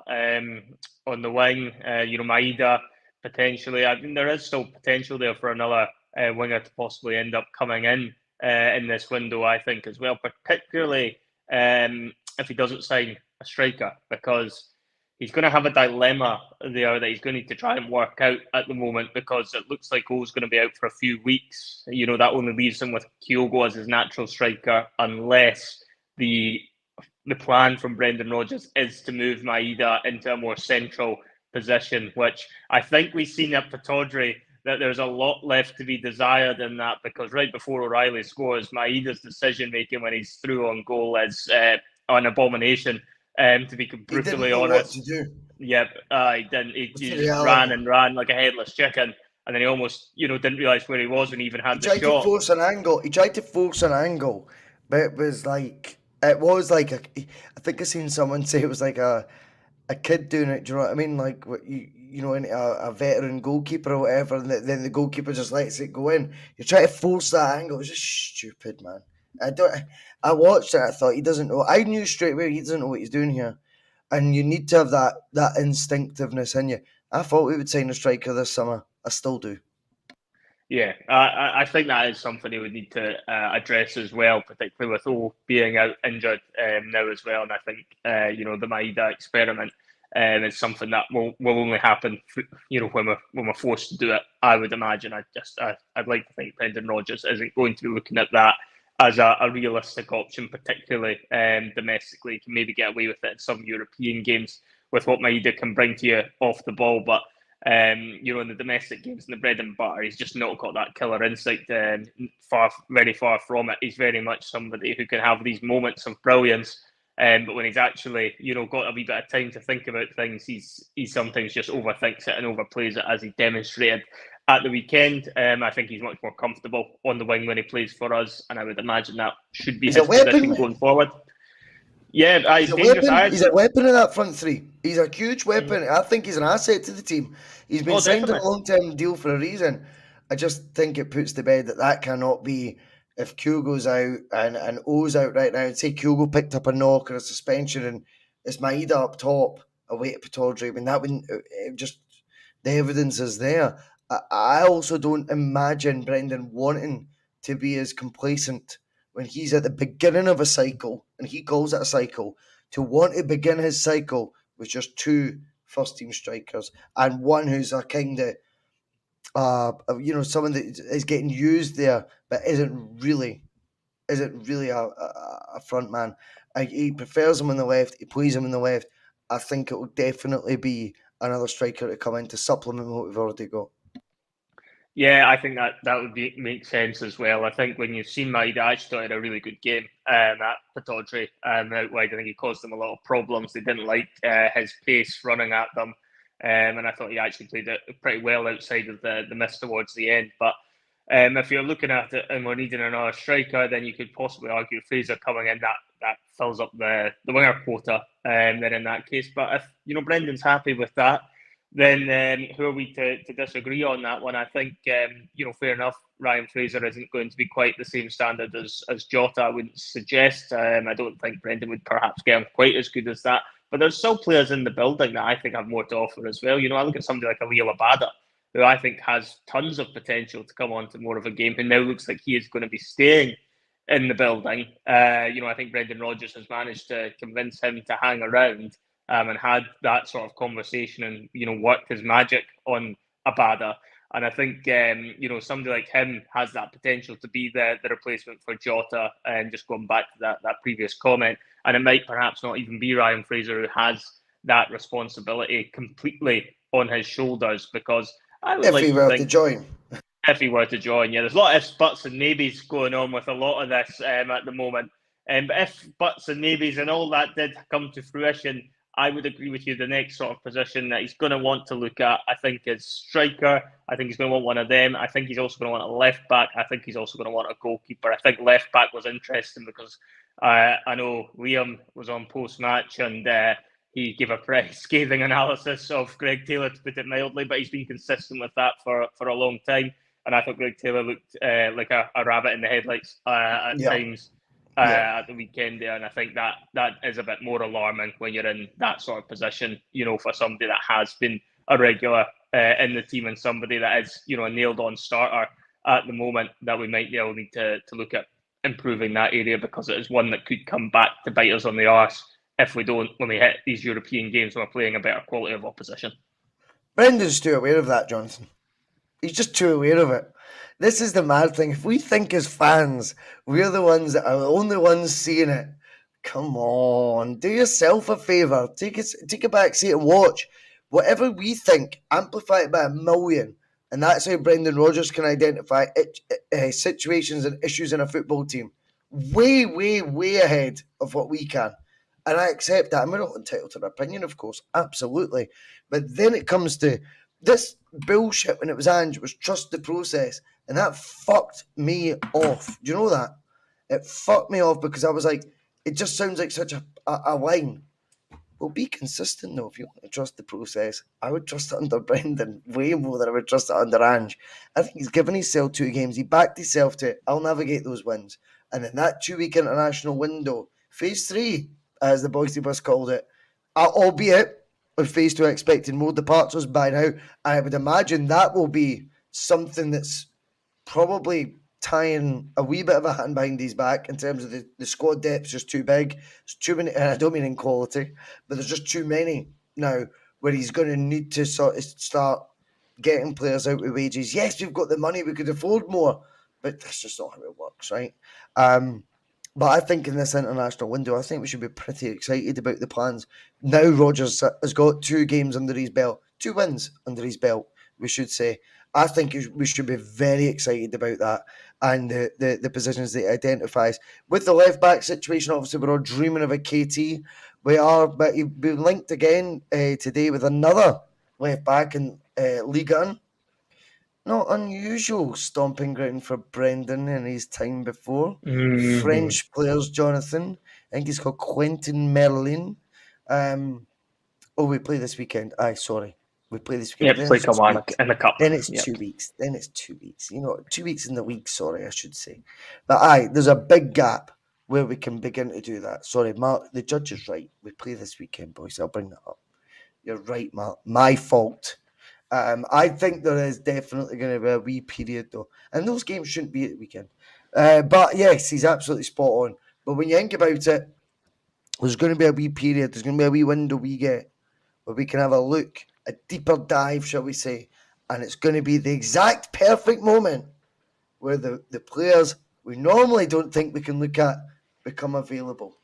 on the wing, Maeda potentially. I mean, there is still potential there for another winger to possibly end up coming in this window, I think, as well, particularly if he doesn't sign a striker, because he's going to have a dilemma there that he's going to need to try and work out at the moment, because it looks like O's going to be out for a few weeks. That only leaves him with Kyogo as his natural striker, unless the plan from Brendan Rodgers is to move Maeda into a more central position, which I think we've seen at Pittodrie that there's a lot left to be desired in that, because right before O'Reilly scores, Maeda's decision-making when he's through on goal is an abomination. To be brutally honest, what to do. Yep, he didn't. He just ran and ran like a headless chicken. and then he almost, didn't realise where he was when he even He had the tried to shot. force an angle. But it was like I think I seen someone say it was like a kid doing it. Do you know what I mean? Like a veteran goalkeeper or whatever, and then the goalkeeper just lets it go in. You're trying to force that angle. It's just stupid, man. I don't. I watched it. I thought he doesn't know. I knew straight away he doesn't know what he's doing here, and you need to have that instinctiveness in you. I thought we would sign a striker this summer. I still do. Yeah, I think that is something he would need to address as well, particularly with O being out injured now as well. And I think the Maeda experiment is something that will only happen, when we're forced to do it. I would imagine. I'd like to think Brendan Rodgers isn't going to be looking at that as a realistic option, particularly domestically. He can maybe get away with it in some European games with what Maeda can bring to you off the ball, but in the domestic games and the bread and butter, he's just not got that killer instinct. Very far from it. He's very much somebody who can have these moments of brilliance, but when he's actually, got a wee bit of time to think about things, he sometimes just overthinks it and overplays it, as he demonstrated at the weekend. I think he's much more comfortable on the wing when he plays for us, and I would imagine that should be He's a his position weapon. going forward. Yeah, he's dangerous. Weapon. He's a weapon in that front three. He's a huge weapon. I think he's an asset to the team. He's been signed on a long-term deal for a reason. I just think it puts to bed that cannot be if Kyogo's out and O's out right now. And say Kyogo picked up a knock or a suspension and it's Maeda up top away at Pittodrie. I mean, that wouldn't just the evidence is there. I also don't imagine Brendan wanting to be as complacent when he's at the beginning of a cycle, and he calls it a cycle, to want to begin his cycle with just two first-team strikers and one who's a kind of, someone that is getting used there but isn't really a front man. He prefers him on the left. He plays him on the left. I think it will definitely be another striker to come in to supplement what we've already got. Yeah, I think that would make sense as well. I think when you've seen Maeda, I actually had a really good game at Pittodrie out wide. I think he caused them a lot of problems. They didn't like his pace running at them, and I thought he actually played it pretty well outside of the miss towards the end. But if you're looking at it and we're needing another striker, then you could possibly argue Fraser coming in that fills up the winger quota. Then in that case, but if Brendan's happy with that, then who are we to disagree on that one? I think, fair enough, Ryan Fraser isn't going to be quite the same standard as Jota, I wouldn't suggest. I don't think Brendan would perhaps get him quite as good as that. But there's still players in the building that I think have more to offer as well. I look at somebody like Aliyah Labada, who I think has tons of potential to come on to more of a game, who now looks like he is going to be staying in the building. I think Brendan Rodgers has managed to convince him to hang around. And had that sort of conversation and, worked his magic on Abada. And I think, somebody like him has that potential to be the replacement for Jota, and just going back to that previous comment. And it might perhaps not even be Ryan Fraser who has that responsibility completely on his shoulders, because I would if like he were to join. If he were to join, yeah. There's a lot of ifs, buts and maybes going on with a lot of this at the moment. But if buts and maybes and all that did come to fruition, I would agree with you. The next sort of position that he's going to want to look at, I think, is striker. I think he's going to want one of them. I think he's also going to want a left back. I think he's also going to want a goalkeeper. I think left back was interesting because I know Liam was on post match and he gave a pretty scathing analysis of Greg Taylor, to put it mildly, but he's been consistent with that for a long time. And I thought Greg Taylor looked like a rabbit in the headlights at times. At the weekend there, and I think that is a bit more alarming when you're in that sort of position, for somebody that has been a regular in the team and somebody that is, a nailed-on starter at the moment, that we might need to look at improving that area, because it is one that could come back to bite us on the arse if we don't, when we hit these European games when we're playing a better quality of opposition. Brendan's too aware of that, Jonathan. He's just too aware of it. This is the mad thing. If we think as fans we're the ones that are the only ones seeing it, come on, do yourself a favour. Take a back seat and watch. Whatever we think, amplify it by a million. And that's how Brendan Rodgers can identify situations and issues in a football team way, way, way ahead of what we can. And I accept that. And we're not entitled to an opinion, of course, absolutely. But then it comes to this bullshit when it was Ange. It was trust the process, and that fucked me off. Do you know that? It fucked me off because I was like, it just sounds like such a line. Well, be consistent though. If you want to trust the process, I would trust it under Brendan way more than I would trust it under Ange. I think he's given himself 2 games. He backed himself to it. I'll navigate those wins. And in that 2-week international window, phase 3, as the Boyce bus called it, albeit with phase 2 expecting more departures by now, I would imagine that will be something that's probably tying a wee bit of a hand behind his back in terms of the squad depth's just too big. It's too many, and I don't mean in quality, but there's just too many now where he's going to need to sort of start getting players out with wages. Yes, we've got the money, we could afford more, but that's just not how it works, right? But I think in this international window, I think we should be pretty excited about the plans. Now Rodgers has got 2 games under his belt, 2 wins under his belt, we should say. I think we should be very excited about that and the positions that he identifies. With the left-back situation, obviously, we're all dreaming of a KT. We are, but he's been linked again today with another left-back in Ligue 1. Not unusual stomping ground for Brendan in his time before. Mm-hmm. French players, Jonathan. I think he's called Quentin Merlin. We play this weekend. Sorry. We play this weekend. Yep, play Kilmarnock in the cup. Then it's 2 weeks. 2 weeks. 2 weeks in the league, sorry, I should say. But there's a big gap where we can begin to do that. Sorry, Mark, the judge is right. We play this weekend, boys. I'll bring that up. You're right, Mark. My fault. I think there is definitely going to be a wee period, though. And those games shouldn't be at the weekend. But yes, he's absolutely spot on. But when you think about it, there's going to be a wee period. There's going to be a wee window we get where we can have a look, a deeper dive, shall we say. And it's going to be the exact perfect moment where the players we normally don't think we can look at become available.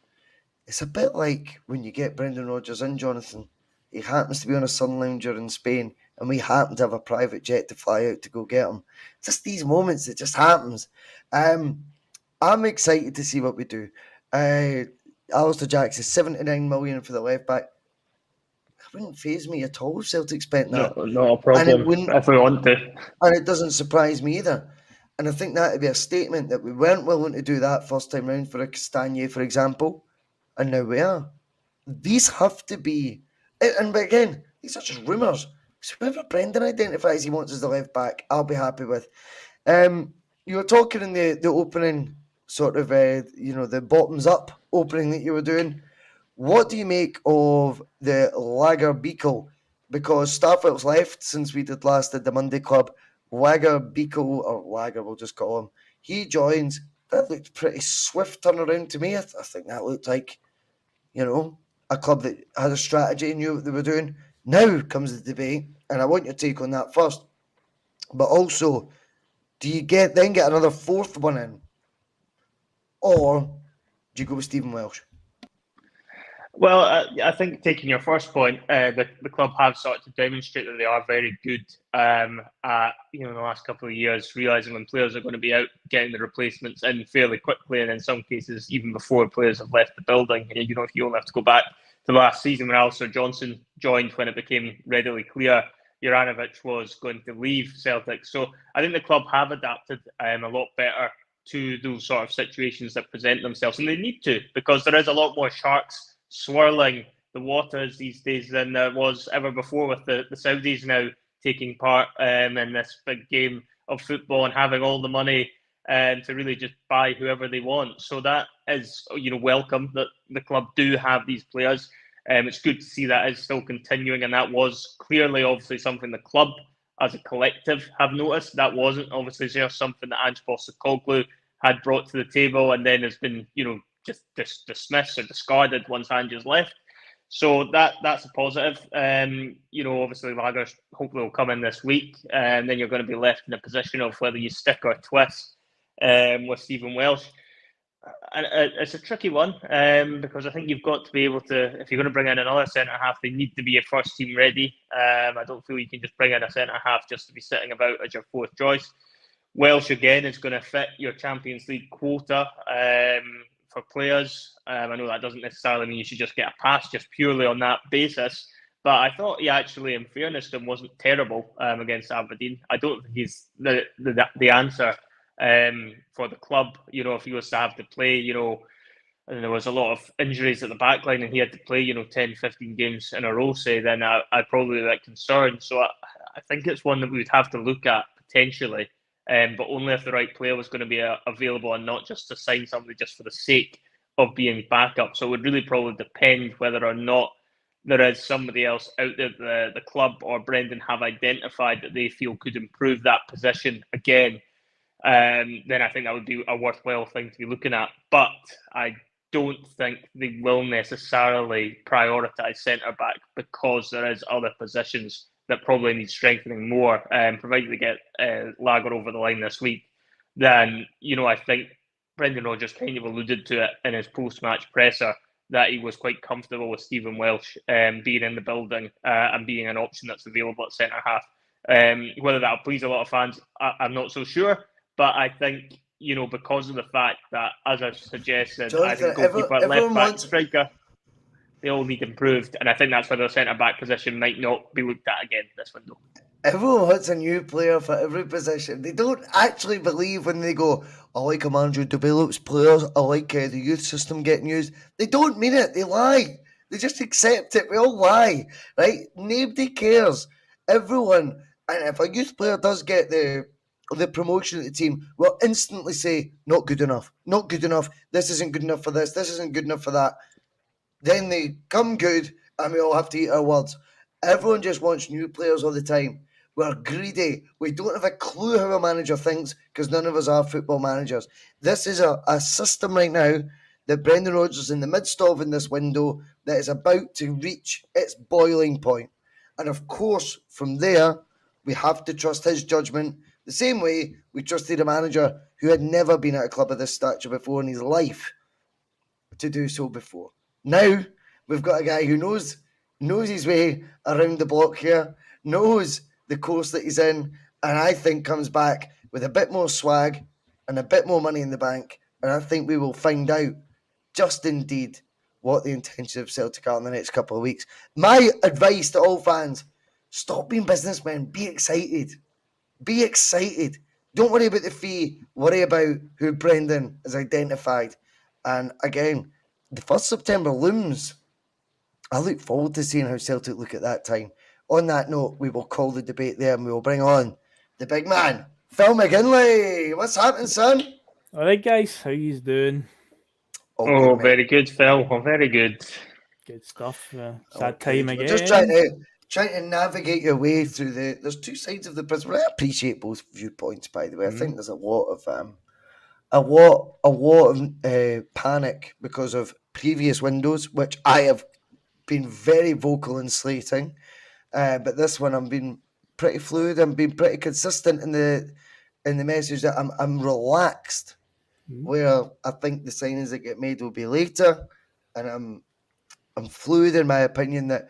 It's a bit like when you get Brendan Rodgers in, Jonathan. He happens to be on a sun lounger in Spain, and we happen to have a private jet to fly out to go get him. Just these moments, it just happens. I'm excited to see what we do. Alistair Jackson, 79 million for the left back. It wouldn't faze me at all if Celtic spent that. No, not a problem if we want to. And it doesn't surprise me either. And I think that would be a statement that we weren't willing to do that first time round for a Castagne, for example. And now we are. These have to be... And again, these are just rumours. So whoever Brendan identifies he wants as the left back, I'll be happy with. You were talking in the opening, sort of, the bottoms up opening that you were doing. What do you make of the Lager Beagle? Because Starfelt's left since we did the Monday Club. Lager Beagle, or Lager, we'll just call him. He joins. That looked pretty swift turnaround to me. I think that looked like, a club that had a strategy and knew what they were doing. Now comes the debate, and I want your take on that first. But also, do you get another fourth one in? Or do you go with Stephen Welsh? Well, I think taking your first point, the club have started to demonstrate that they are very good in the last couple of years, realising when players are going to be out, getting the replacements in fairly quickly, and in some cases even before players have left the building. If you only have to go back to last season when Alistair Johnson joined, when it became readily clear Juranovic was going to leave Celtic. So I think the club have adapted a lot better to those sort of situations that present themselves, and they need to, because there is a lot more sharks swirling the waters these days than there was ever before, with the Saudis now taking part in this big game of football and having all the money to really just buy whoever they want. So that is, welcome that the club do have these players. It's good to see that is still continuing, and that was clearly, obviously, something the club as a collective have noticed. That wasn't obviously just something that Ange Postecoglou had brought to the table and then has been, just dismissed or discarded once Ange's left. So that's a positive. Obviously Lager hopefully will come in this week, and then you're going to be left in a position of whether you stick or twist with Stephen Welsh. And it's a tricky one because I think you've got to be able to, if you're going to bring in another centre-half, they need to be a first team ready. I don't feel you can just bring in a centre-half just to be sitting about as your fourth choice. Welsh, again, is going to fit your Champions League quota for players. I know that doesn't necessarily mean you should just get a pass just purely on that basis, But I thought he actually, in fairness to him, wasn't terrible against Aberdeen. I don't think he's the answer for the club. If he was to have to play, and there was a lot of injuries at the back line and he had to play, 10, 15 games in a row, say, then I'd probably be concerned. So I think it's one that we would have to look at potentially, but only if the right player was going to be available and not just to sign somebody just for the sake of being backup. So it would really probably depend whether or not there is somebody else out there the club or Brendan have identified that they feel could improve that position again. Then I think that would be a worthwhile thing to be looking at. But I don't think they will necessarily prioritise centre-back because there is other positions that probably need strengthening more, provided they get Lager over the line this week. Then, I think Brendan Rodgers kind of alluded to it in his post-match presser that he was quite comfortable with Stephen Welsh being in the building and being an option that's available at centre-half. Whether that'll please a lot of fans, I'm not so sure. But I think, because of the fact that, as I've suggested, Jonathan, I think goalkeeper, left back, striker, they all need improved. And I think that's where the centre back position might not be looked at again this window. Everyone wants a new player for every position. They don't actually believe when they go, I like a manager who develops players, I like the youth system getting used. They don't mean it. They lie. They just accept it. We all lie, right? Nobody cares. Everyone, and if a youth player does get the promotion of the team, will instantly say, not good enough, not good enough, this isn't good enough for this isn't good enough for that. Then they come good, and we all have to eat our words. Everyone just wants new players all the time. We're greedy. We don't have a clue how a manager thinks because none of us are football managers. This is a system right now that Brendan Rodgers is in the midst of in this window that is about to reach its boiling point. And of course, from there, we have to trust his judgment the same way we trusted a manager who had never been at a club of this stature before in his life to do so before. Now, we've got a guy who knows his way around the block here, knows the course that he's in, and I think comes back with a bit more swag and a bit more money in the bank. And I think we will find out just indeed what the intention of Celtic are in the next couple of weeks. My advice to all fans, stop being businessmen. Be excited. Be excited. Don't worry about the fee. Worry about who Brendan has identified. And again, the 1st September looms. I look forward to seeing how Celtic look at that time. On that note, we will call the debate there and we will bring on the big man, Phil McGinley. What's happening, son? All right, guys. How you doing? Good, very good, Phil. Very good. Good stuff. Sad time again. We're just trying to navigate your way through there's two sides of the prism. I appreciate both viewpoints, by the way. I think there's a lot of panic because of previous windows, which I have been very vocal in slating. But this one, I'm being pretty fluid. I'm being pretty consistent in the message that I'm relaxed. Where I think the signings that get made will be later, and I'm fluid in my opinion that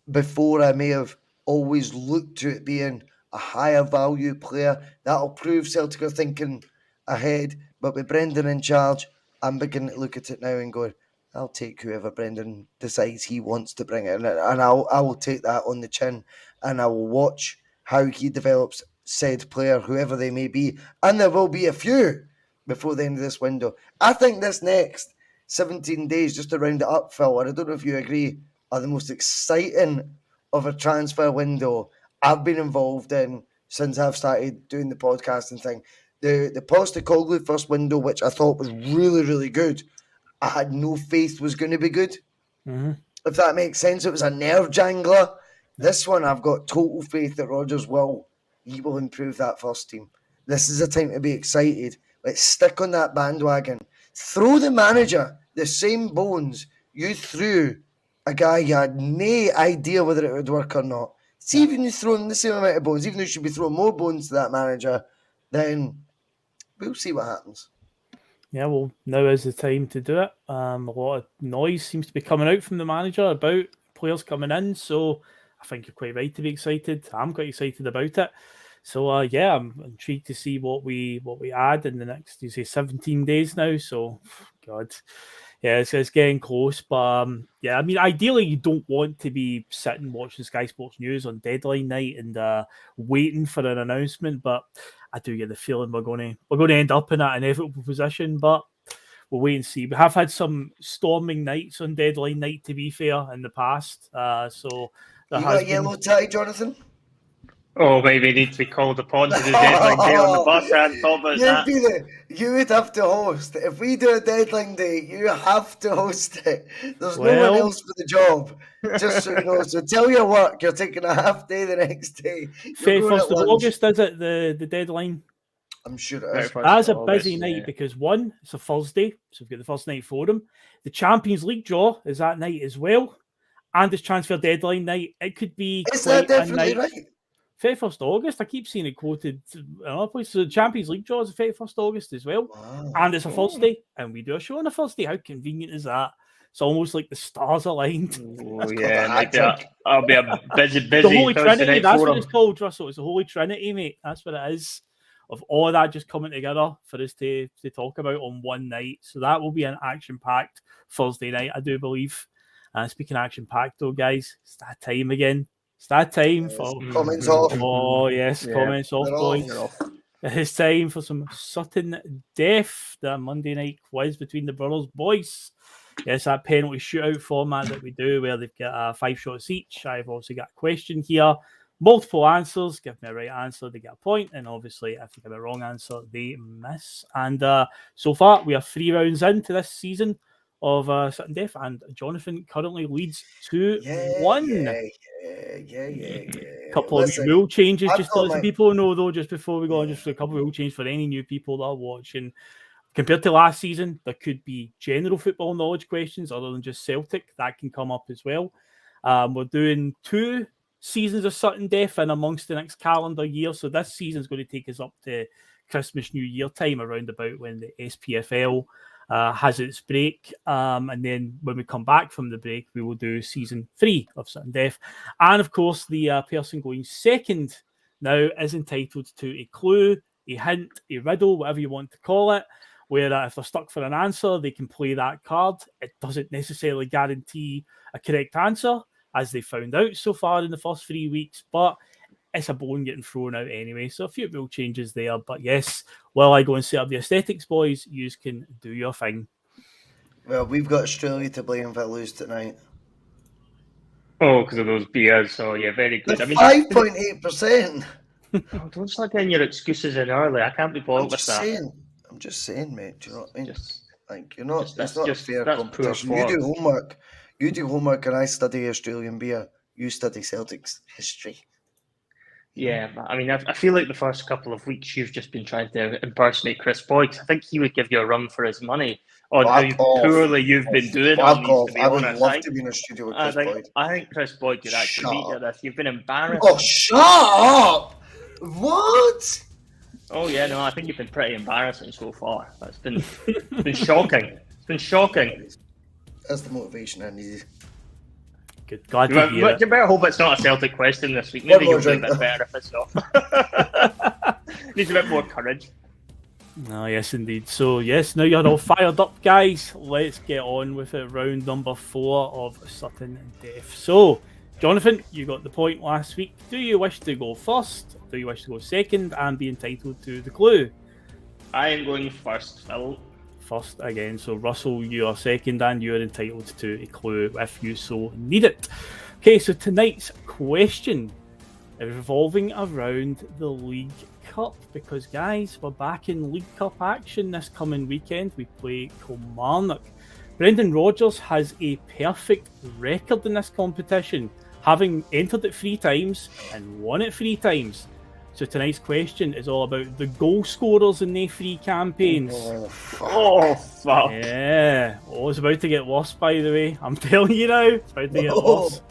before I may have always looked to it being a higher value player. That'll prove Celtic are thinking ahead. But with Brendan in charge, I'm beginning to look at it now and going, I'll take whoever Brendan decides he wants to bring in, and I will take that on the chin, and I will watch how he develops said player, whoever they may be, and there will be a few before the end of this window. I think this next 17 days, just to round it up, Phil, and I don't know if you agree, are the most exciting of a transfer window I've been involved in since I've started doing the podcasting thing. The Postecoglou first window, which I thought was really, really good, I had no faith was going to be good. If that makes sense. It was a nerve jangler. This one, I've got total faith that Rodgers will improve that first team. This is a time to be excited. Let's stick on that bandwagon. Throw the manager the same bones you threw a guy you had no idea whether it would work or not. See, even you throw him the same amount of bones, even though you should be throwing more bones to that manager, then we'll see what happens. Yeah, well, now is the time to do it. A lot of noise seems to be coming out from the manager about players coming in, so I think you're quite right to be excited. I'm quite excited about it. So, I'm intrigued to see what we add in the next, 17 days now. So, God, Yeah, it's getting close, but yeah, I mean, ideally, you don't want to be sitting watching Sky Sports News on deadline night and waiting for an announcement. But I do get the feeling we're going to end up in that inevitable position. But we'll wait and see. We have had some storming nights on deadline night, to be fair, in the past. So there You has got a been. yellow tie, Jonathan? Oh, maybe need to be called upon to do deadline day on the bus. I hadn't thought about that. You would have to host. If we do a deadline day, you have to host it. There's no Well- one else for the job. Just so you know. So tell your work you're taking a half day the next day. You're going 31st at of lunch. August, is it, the deadline? I'm sure it is. 31st That's a of busy August, night yeah. because one, it's a Thursday, so we've got the first night forum. The Champions League draw is that night as well, and it's transfer deadline night. It could be Is quite that a definitely night. right? 31st August. I keep seeing it quoted in other places. So the Champions League draw is the 31st August as well, Wow. and it's a Thursday, and we do a show on a Thursday. How convenient is that? It's almost like the stars aligned. Oh, That's called yeah, a might be hat-trick. I'll be a busy The Holy Thursday Trinity, night that's forum. what it's called, Russell. It's the Holy Trinity, mate. That's what it is. Of all of that just coming together for us to talk about on one night. So that will be an action-packed Thursday night, I do believe. Speaking of action-packed, though, guys, it's that time again. It's that time for... Comments off. Oh, yes, Yeah, comments off, they're boys. off. It's time for some sudden death, the Monday night quiz between the brothers Boyce. Yes, that penalty shootout format that we do where they've got 5 shots each. I've also got a question here. Multiple answers. Give me a right answer, they get a point. And obviously, if they give a wrong answer, they miss. And so far, we are 3 rounds into this season of Sudden Death. And Jonathan currently leads 2-1. Yeah. Couple Listen, of rule changes I've just to got let some my- people know, though, just before we go on, just a couple of rule changes for any new people that are watching. Compared to last season, there could be general football knowledge questions other than just Celtic. That can come up as well. We're doing 2 seasons of Sudden Death in amongst the next calendar year. So this season is going to take us up to Christmas, New Year time, around about when the SPFL has its break. And then when we come back from the break, we will do season 3 of Sudden Death. And of course, the person going second now is entitled to a clue, a hint, a riddle, whatever you want to call it, where if they're stuck for an answer, they can play that card. It doesn't necessarily guarantee a correct answer, as they found out so far in the first 3 weeks, but it's a bone getting thrown out anyway. So a few rule changes there. But yes, while I go and set up the aesthetics, boys, you can do your thing. Well, we've got Australia to blame if I lose tonight. Oh, because of those beers. So, yeah, very good. I mean, 5.8%. oh, don't start getting your excuses in early. I can't be bothered with that. I'm just saying, mate. Do you know what I mean? Just, Like, you're not. just- It's that's not just- a fair that's poor competition. You do form. homework. You do homework, and I study Australian beer. You study Celtic's history. yeah, but, I mean, I feel like the first couple of weeks you've just been trying to impersonate Chris Boyce. I think he would give you a run for his money on how Fuck off. poorly you've been doing Fuck on these, off! to be I would honest. love to be in a studio with Chris Boyd. I think Chris Boyd could actually Shut beat you up. at this. You've been embarrassed. Oh, shut up! What? Oh yeah, no, I think you've been pretty embarrassing so far. It's been shocking. It's been shocking. That's the motivation I needed. Good. Glad to hear it. You better hope it's not a Celtic question this week. Maybe One you'll more do a drink. bit better if it's not. Needs a bit more courage. Oh, yes, indeed. So, yes, now you're all fired up, guys. Let's get on with it. Round number 4 of Sudden Death. So, Jonathan, you got the point last week. Do you wish to go first? Do you wish to go second and be entitled to the clue? I am going first, Phil. First again. So, Russell, you are second and you are entitled to a clue if you so need it. Okay, so tonight's question is revolving around the League Cup because, guys, we're back in League Cup action this coming weekend. We play Kilmarnock. Brendan Rodgers has a perfect record in this competition, having entered it 3 times and won it 3 times. So tonight's question is all about the goal scorers in the 3 campaigns. Oh, fuck. Oh fuck! Yeah, it's about to get worse, by the way. I'm telling you now, it's about to get worse.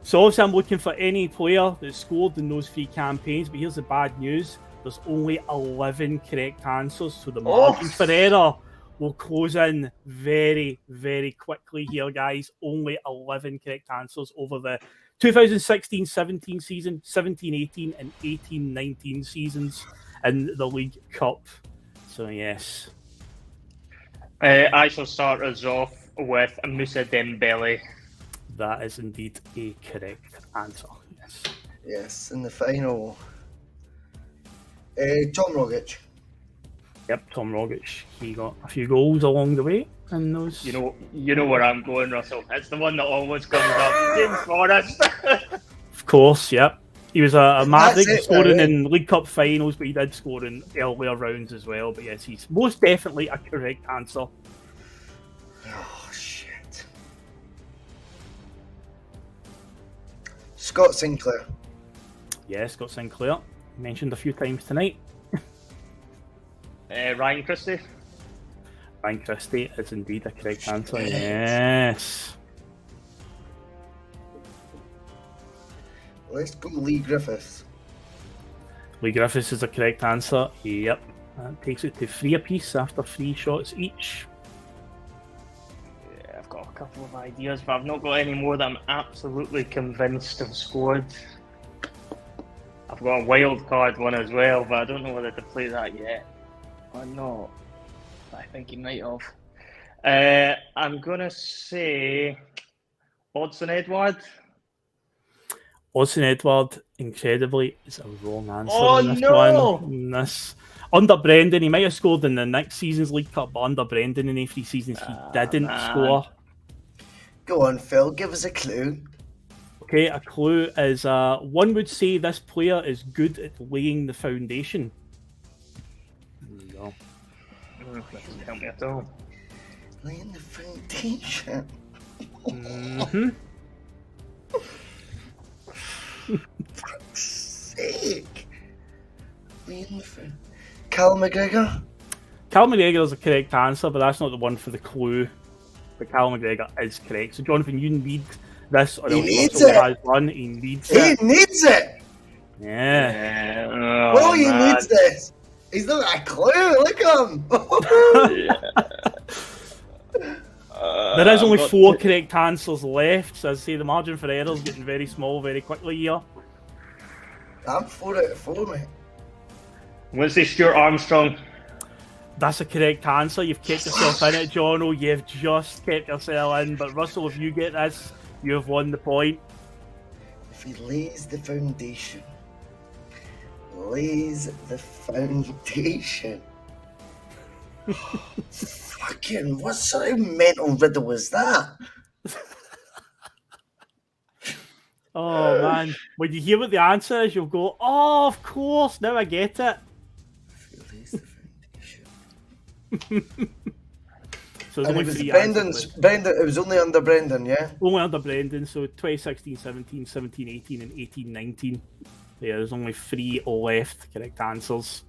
So obviously I'm looking for any player that scored in those 3 campaigns, but here's the bad news. There's only 11 correct answers, so the margin for error will close in very, very quickly here, guys. Only 11 correct answers over the 2016-17 season, 17-18 and 18-19 seasons in the League Cup. So yes. I shall start us off. with Moussa Dembele. That is indeed a correct answer. Yes. Yes, in the final. Tom Rogic. Yep, Tom Rogic. He got a few goals along the way in those. You know where I'm going, Russell. It's the one that always comes up. James Forrest. Of course, yep. He was a maverick scoring right? in League Cup finals, but he did score in earlier rounds as well. But yes, he's most definitely a correct answer. Oh, shit. Scott Sinclair. Yes, Scott Sinclair. Mentioned a few times tonight. Ryan Christie. Ryan Christie is indeed a correct answer. Yes. Let's go Lee Griffiths. Lee Griffiths is a correct answer. Yep. That takes it to 3 apiece after 3 shots each. Yeah, I've got a couple of ideas, but I've not got any more that I'm absolutely convinced have scored. I've got a wild card one as well, but I don't know whether to play that yet or not. I think he might have. I'm gonna say Odson Edward. Odson Edward, incredibly, is a wrong answer. Oh, in this no! one. This. Under Brendan, he might have scored in the next season's League Cup, but under Brendan in every season he didn't score. Go on, Phil, give us a clue. Okay, a clue is one would say this player is good at laying the foundation. There you go. That doesn't help me at all. Laying the foundation. Mm-hmm. Fuck's sake. Laying the foundation. Cal McGregor? Cal McGregor is a correct answer, but that's not the one for the clue. But Cal McGregor is correct. So, Jonathan, you need this, or He else needs Russell it. has one. He needs He it. needs it! Yeah. Oh, he needs this! He's not got a clue, look at him! There is only 4 correct answers left, so I'd say the margin for error is getting very small very quickly here. I'm 4 out of 4, mate. I'm going to say Stuart Armstrong. That's a correct answer. You've kept yourself in it, Jono. You've just kept yourself in. But Russell, if you get this, you have won the point. If he lays the foundation. Lays the foundation. Fucking, what sort of mental riddle was that? Oh, man. When you hear what the answer is, you'll go, oh, of course. Now I get it. If he lays the foundation. So there's And only it was 3 Brendan's, answers left. Brendan, it was only under Brendan, yeah? Only under Brendan, so 2016-17, 17-18 and 18-19. Yeah, there's only 3 left correct answers.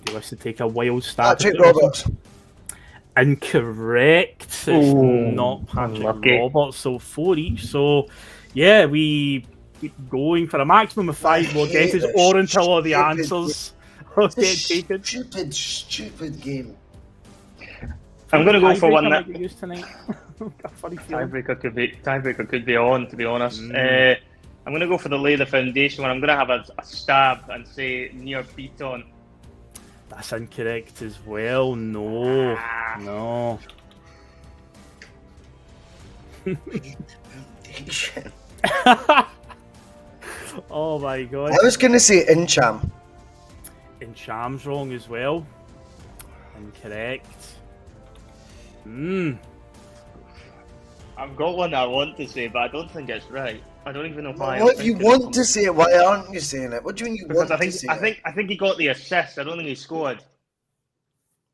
Do you wish to take a wild stab? Patrick Roberts. Incorrect. It's not Patrick unlucky. Roberts, so 4 each. So, yeah, we keep going for a maximum of 5 more hate guesses, this or until all the stupid answers get This taken. stupid game. I'm going to go for Tiebreaker one might that get used tonight. Got a funny feeling. tiebreaker could be on, to be honest. I'm going to go for the lay the foundation one. I'm going to have a stab and say near Beaton. That's incorrect as well. No. No. Foundation. Oh my god. I was going to say Incham. And Sham's wrong as well. Incorrect. I've got one that I want to say, but I don't think it's right. I don't even know why. What if you want to say it? Why aren't you saying it? What do you mean you Because want I to say think it? I think he got the assist. I don't think he scored.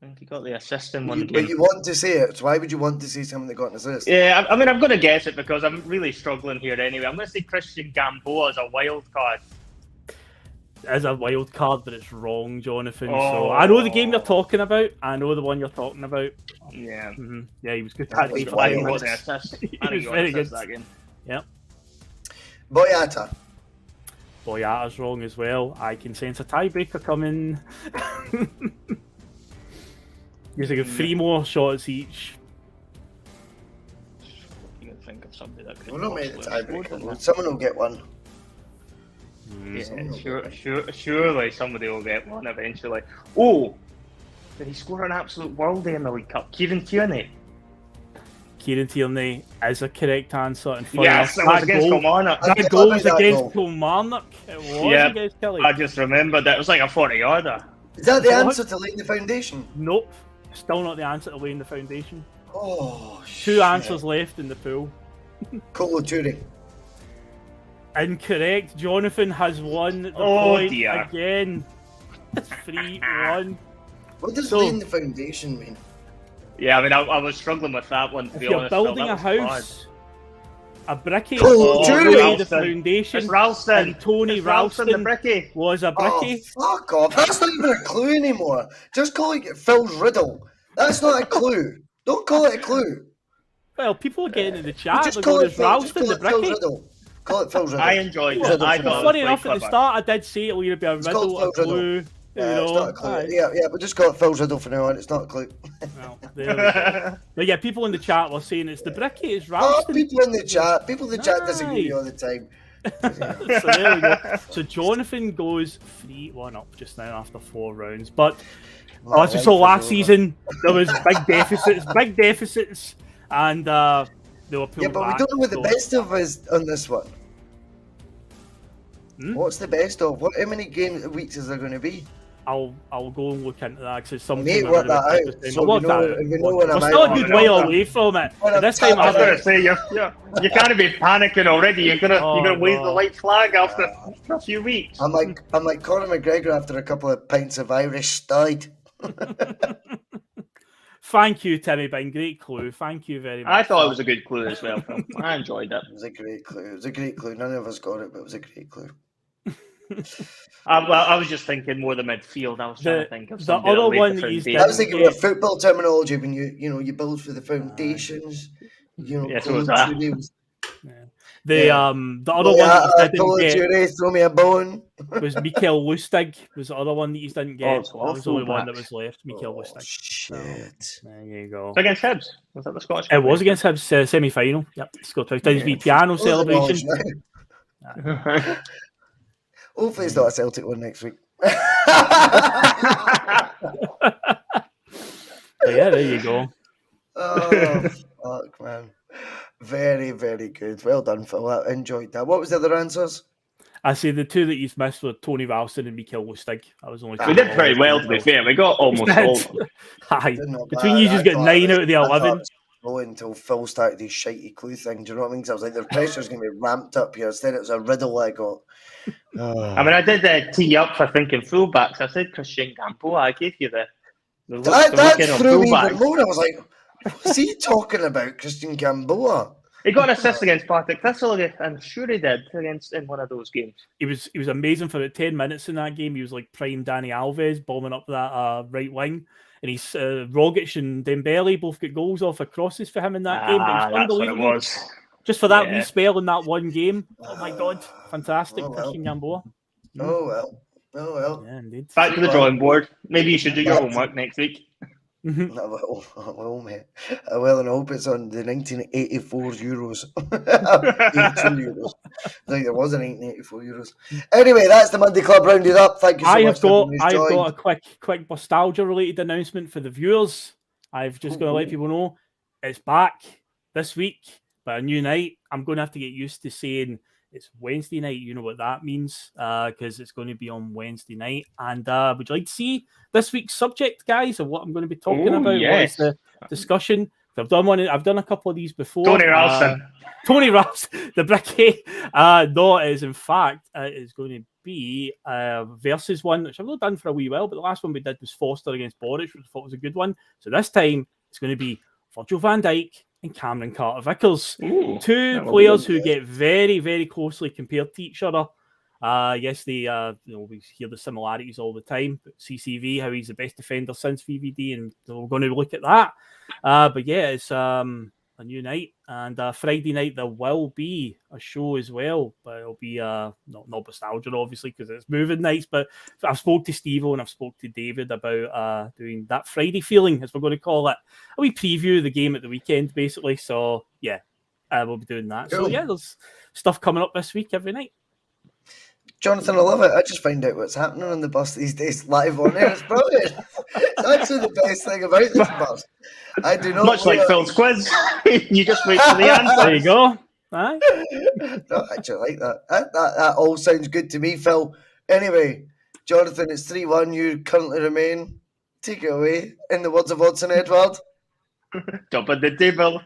I think he got the assist in one But game. you want to say it, so why would you want to say something that got an assist? Yeah, I mean, I'm going to guess it because I'm really struggling here anyway. I'm going to say Christian Gamboa as a wild card. As a wild card, but it's wrong, Jonathan. So I know the game you're talking about. I know the one you're talking about. Yeah. Yeah, he was good. That That was day why for he He was- got the assist. He And he was got very an assist good. that game. Yep. Boyata's wrong as well. I can sense a tiebreaker coming. You're going to get 3 more shots each. You can think of somebody that could We'll not make the possibly have scored in tiebreaker. that. Someone will get one. Surely somebody will get one eventually. Oh, did he score an absolute worldie in the League Cup? Kieran Tierney. Kieran Tierney is a correct answer. And Yes, it was against Kilmarnock. That goal was against Kilmarnock. It was against Kelly. I just remembered that. It was like a 40-yarder. Is that the answer to laying the foundation? Nope. Still not the answer to laying the foundation. Oh, Two answers left in the pool. Colo Touré. Incorrect. Jonathan has won the point again. It's 3-1. What does laying the foundation mean? Yeah, I mean, I was struggling with that one, to be honest. If you're building a house, a brickie the foundation. It's Ralston. And Tony Ralston the brickie. was a brickie. Oh, fuck off. That's not even a clue anymore. Just call it Phil's riddle. That's not a clue. Don't call it a clue. Well, people are getting in the chat. Just call it Ralston, the brickie. Call it Phil's riddle. I enjoyed it. I thought funny enough, at the start, I did say it was going to be a riddle, a clue. It's not a clue. Yeah, but just call it Phil's riddle for now on. It's not a clue. Well, there we go. But yeah, people in the chat were saying it's the brickie, it's Ralston. People in the chat disagree all the time. So there we go. So Jonathan goes 3-1 up just now after 4 rounds. But as we saw last season, there was big deficits, and they were pulled Yeah, but back, we don't know what the best of is on this one. What's the best of? How many weeks is there going to be? I'll go and look into that because it's something. Mate, work that out. So we know when I'm We're still a good way away from it. This time I was going to say you can't be panicking already. You're gonna wave the white flag after a few weeks. I'm like Conor McGregor after a couple of pints of Irish Stide. Thank you, Timmy Bing. Great clue. Thank you very much. I thought it was a good clue as well. I enjoyed it. It was a great clue. None of us got it, but it was a great clue. Well, I was just thinking more the midfield. I was trying to think of the other one that I was thinking of football terminology when you build for the foundations. So was that. The other one that you didn't get, throw me a bone, was Mikael Lustig. Was the other one that you didn't get. That was the only one that was left. Mikael Lustig. Shit. So, there you go. Against Hibs. Was that the Scottish? It was against Hibs semi-final. Yep. Scott did his piano celebration. Hopefully it's not a Celtic one next week. So yeah, there you go. Oh, fuck, man. Very, very good. Well done, Phil. I enjoyed that. What was the other answers? I say the two that you missed were Tony Ralston and Mikael Lustig. I was only. We did pretty well, to be fair. We got almost all. Aye. Between you, just get 9 out of the 11. Until Phil started his shitey clue thing. Do you know what I mean? Because I was like, the pressure's going to be ramped up here. Instead, it was a riddle I got. I mean, I did tee up for thinking fullbacks. I said Christian Gamboa. I gave you the that threw me even more. I was like, what's he talking about, Christian Gamboa? He got an assist against Partick Thistle. I'm sure he did in one of those games. He was amazing for about 10 minutes in that game. He was like prime Danny Alves, bombing up that right wing. And he's Rogic and Dembele both got goals off of crosses for him in that game. But it was unbelievable. What it was. Just for that wee spell in that one game. Oh my God. Fantastic. Christian Gamboa. Oh well. Yeah, indeed. Back to the drawing board. Maybe you should do your homework next week. I will, mate. I will, and I hope it's on the 1984 Euros. 82 Euros. I think there was an 1984 Euros. Anyway, that's the Monday Club rounded up. Thank you so much. I've got a quick nostalgia-related announcement for the viewers. I've just got to let people know it's back this week, but a new night. I'm going to have to get used to saying it's Wednesday night. You know what that means, because it's going to be on Wednesday night. And would you like to see this week's subject, guys, of what I'm going to be talking about? Yes. What is the discussion? I've done a couple of these before. Tony Ralston, the brickie. No, it is in fact it is going to be versus one, which I've not done for a wee while, but the last one we did was Foster against Boris, which I thought was a good one. So this time it's going to be Virgil van Dijk and Cameron Carter-Vickers. Two players who get very, very closely compared to each other. Yes, we hear the similarities all the time. But CCV, how he's the best defender since VVD, and we're going to look at that. But yeah, it's a new night, and Friday night there will be a show as well, but it'll be not nostalgia obviously because it's moving nights. But I've spoke to Steve-O and I've spoke to David about doing that Friday feeling, as we're going to call it. A wee preview of the game at the weekend, basically. So yeah, we'll be doing that. Cool. So yeah, there's stuff coming up this week every night. Jonathan, I love it. I just find out what's happening on the bus these days live on air. It's brilliant. It's actually the best thing about this bus. I do not Much like Phil's quiz. You just wait for the answer. There you go. Aye. No, I actually like that. That all sounds good to me, Phil. Anyway, Jonathan, it's 3-1. You currently remain. Take it away. In the words of Odson Edward. Top of the table.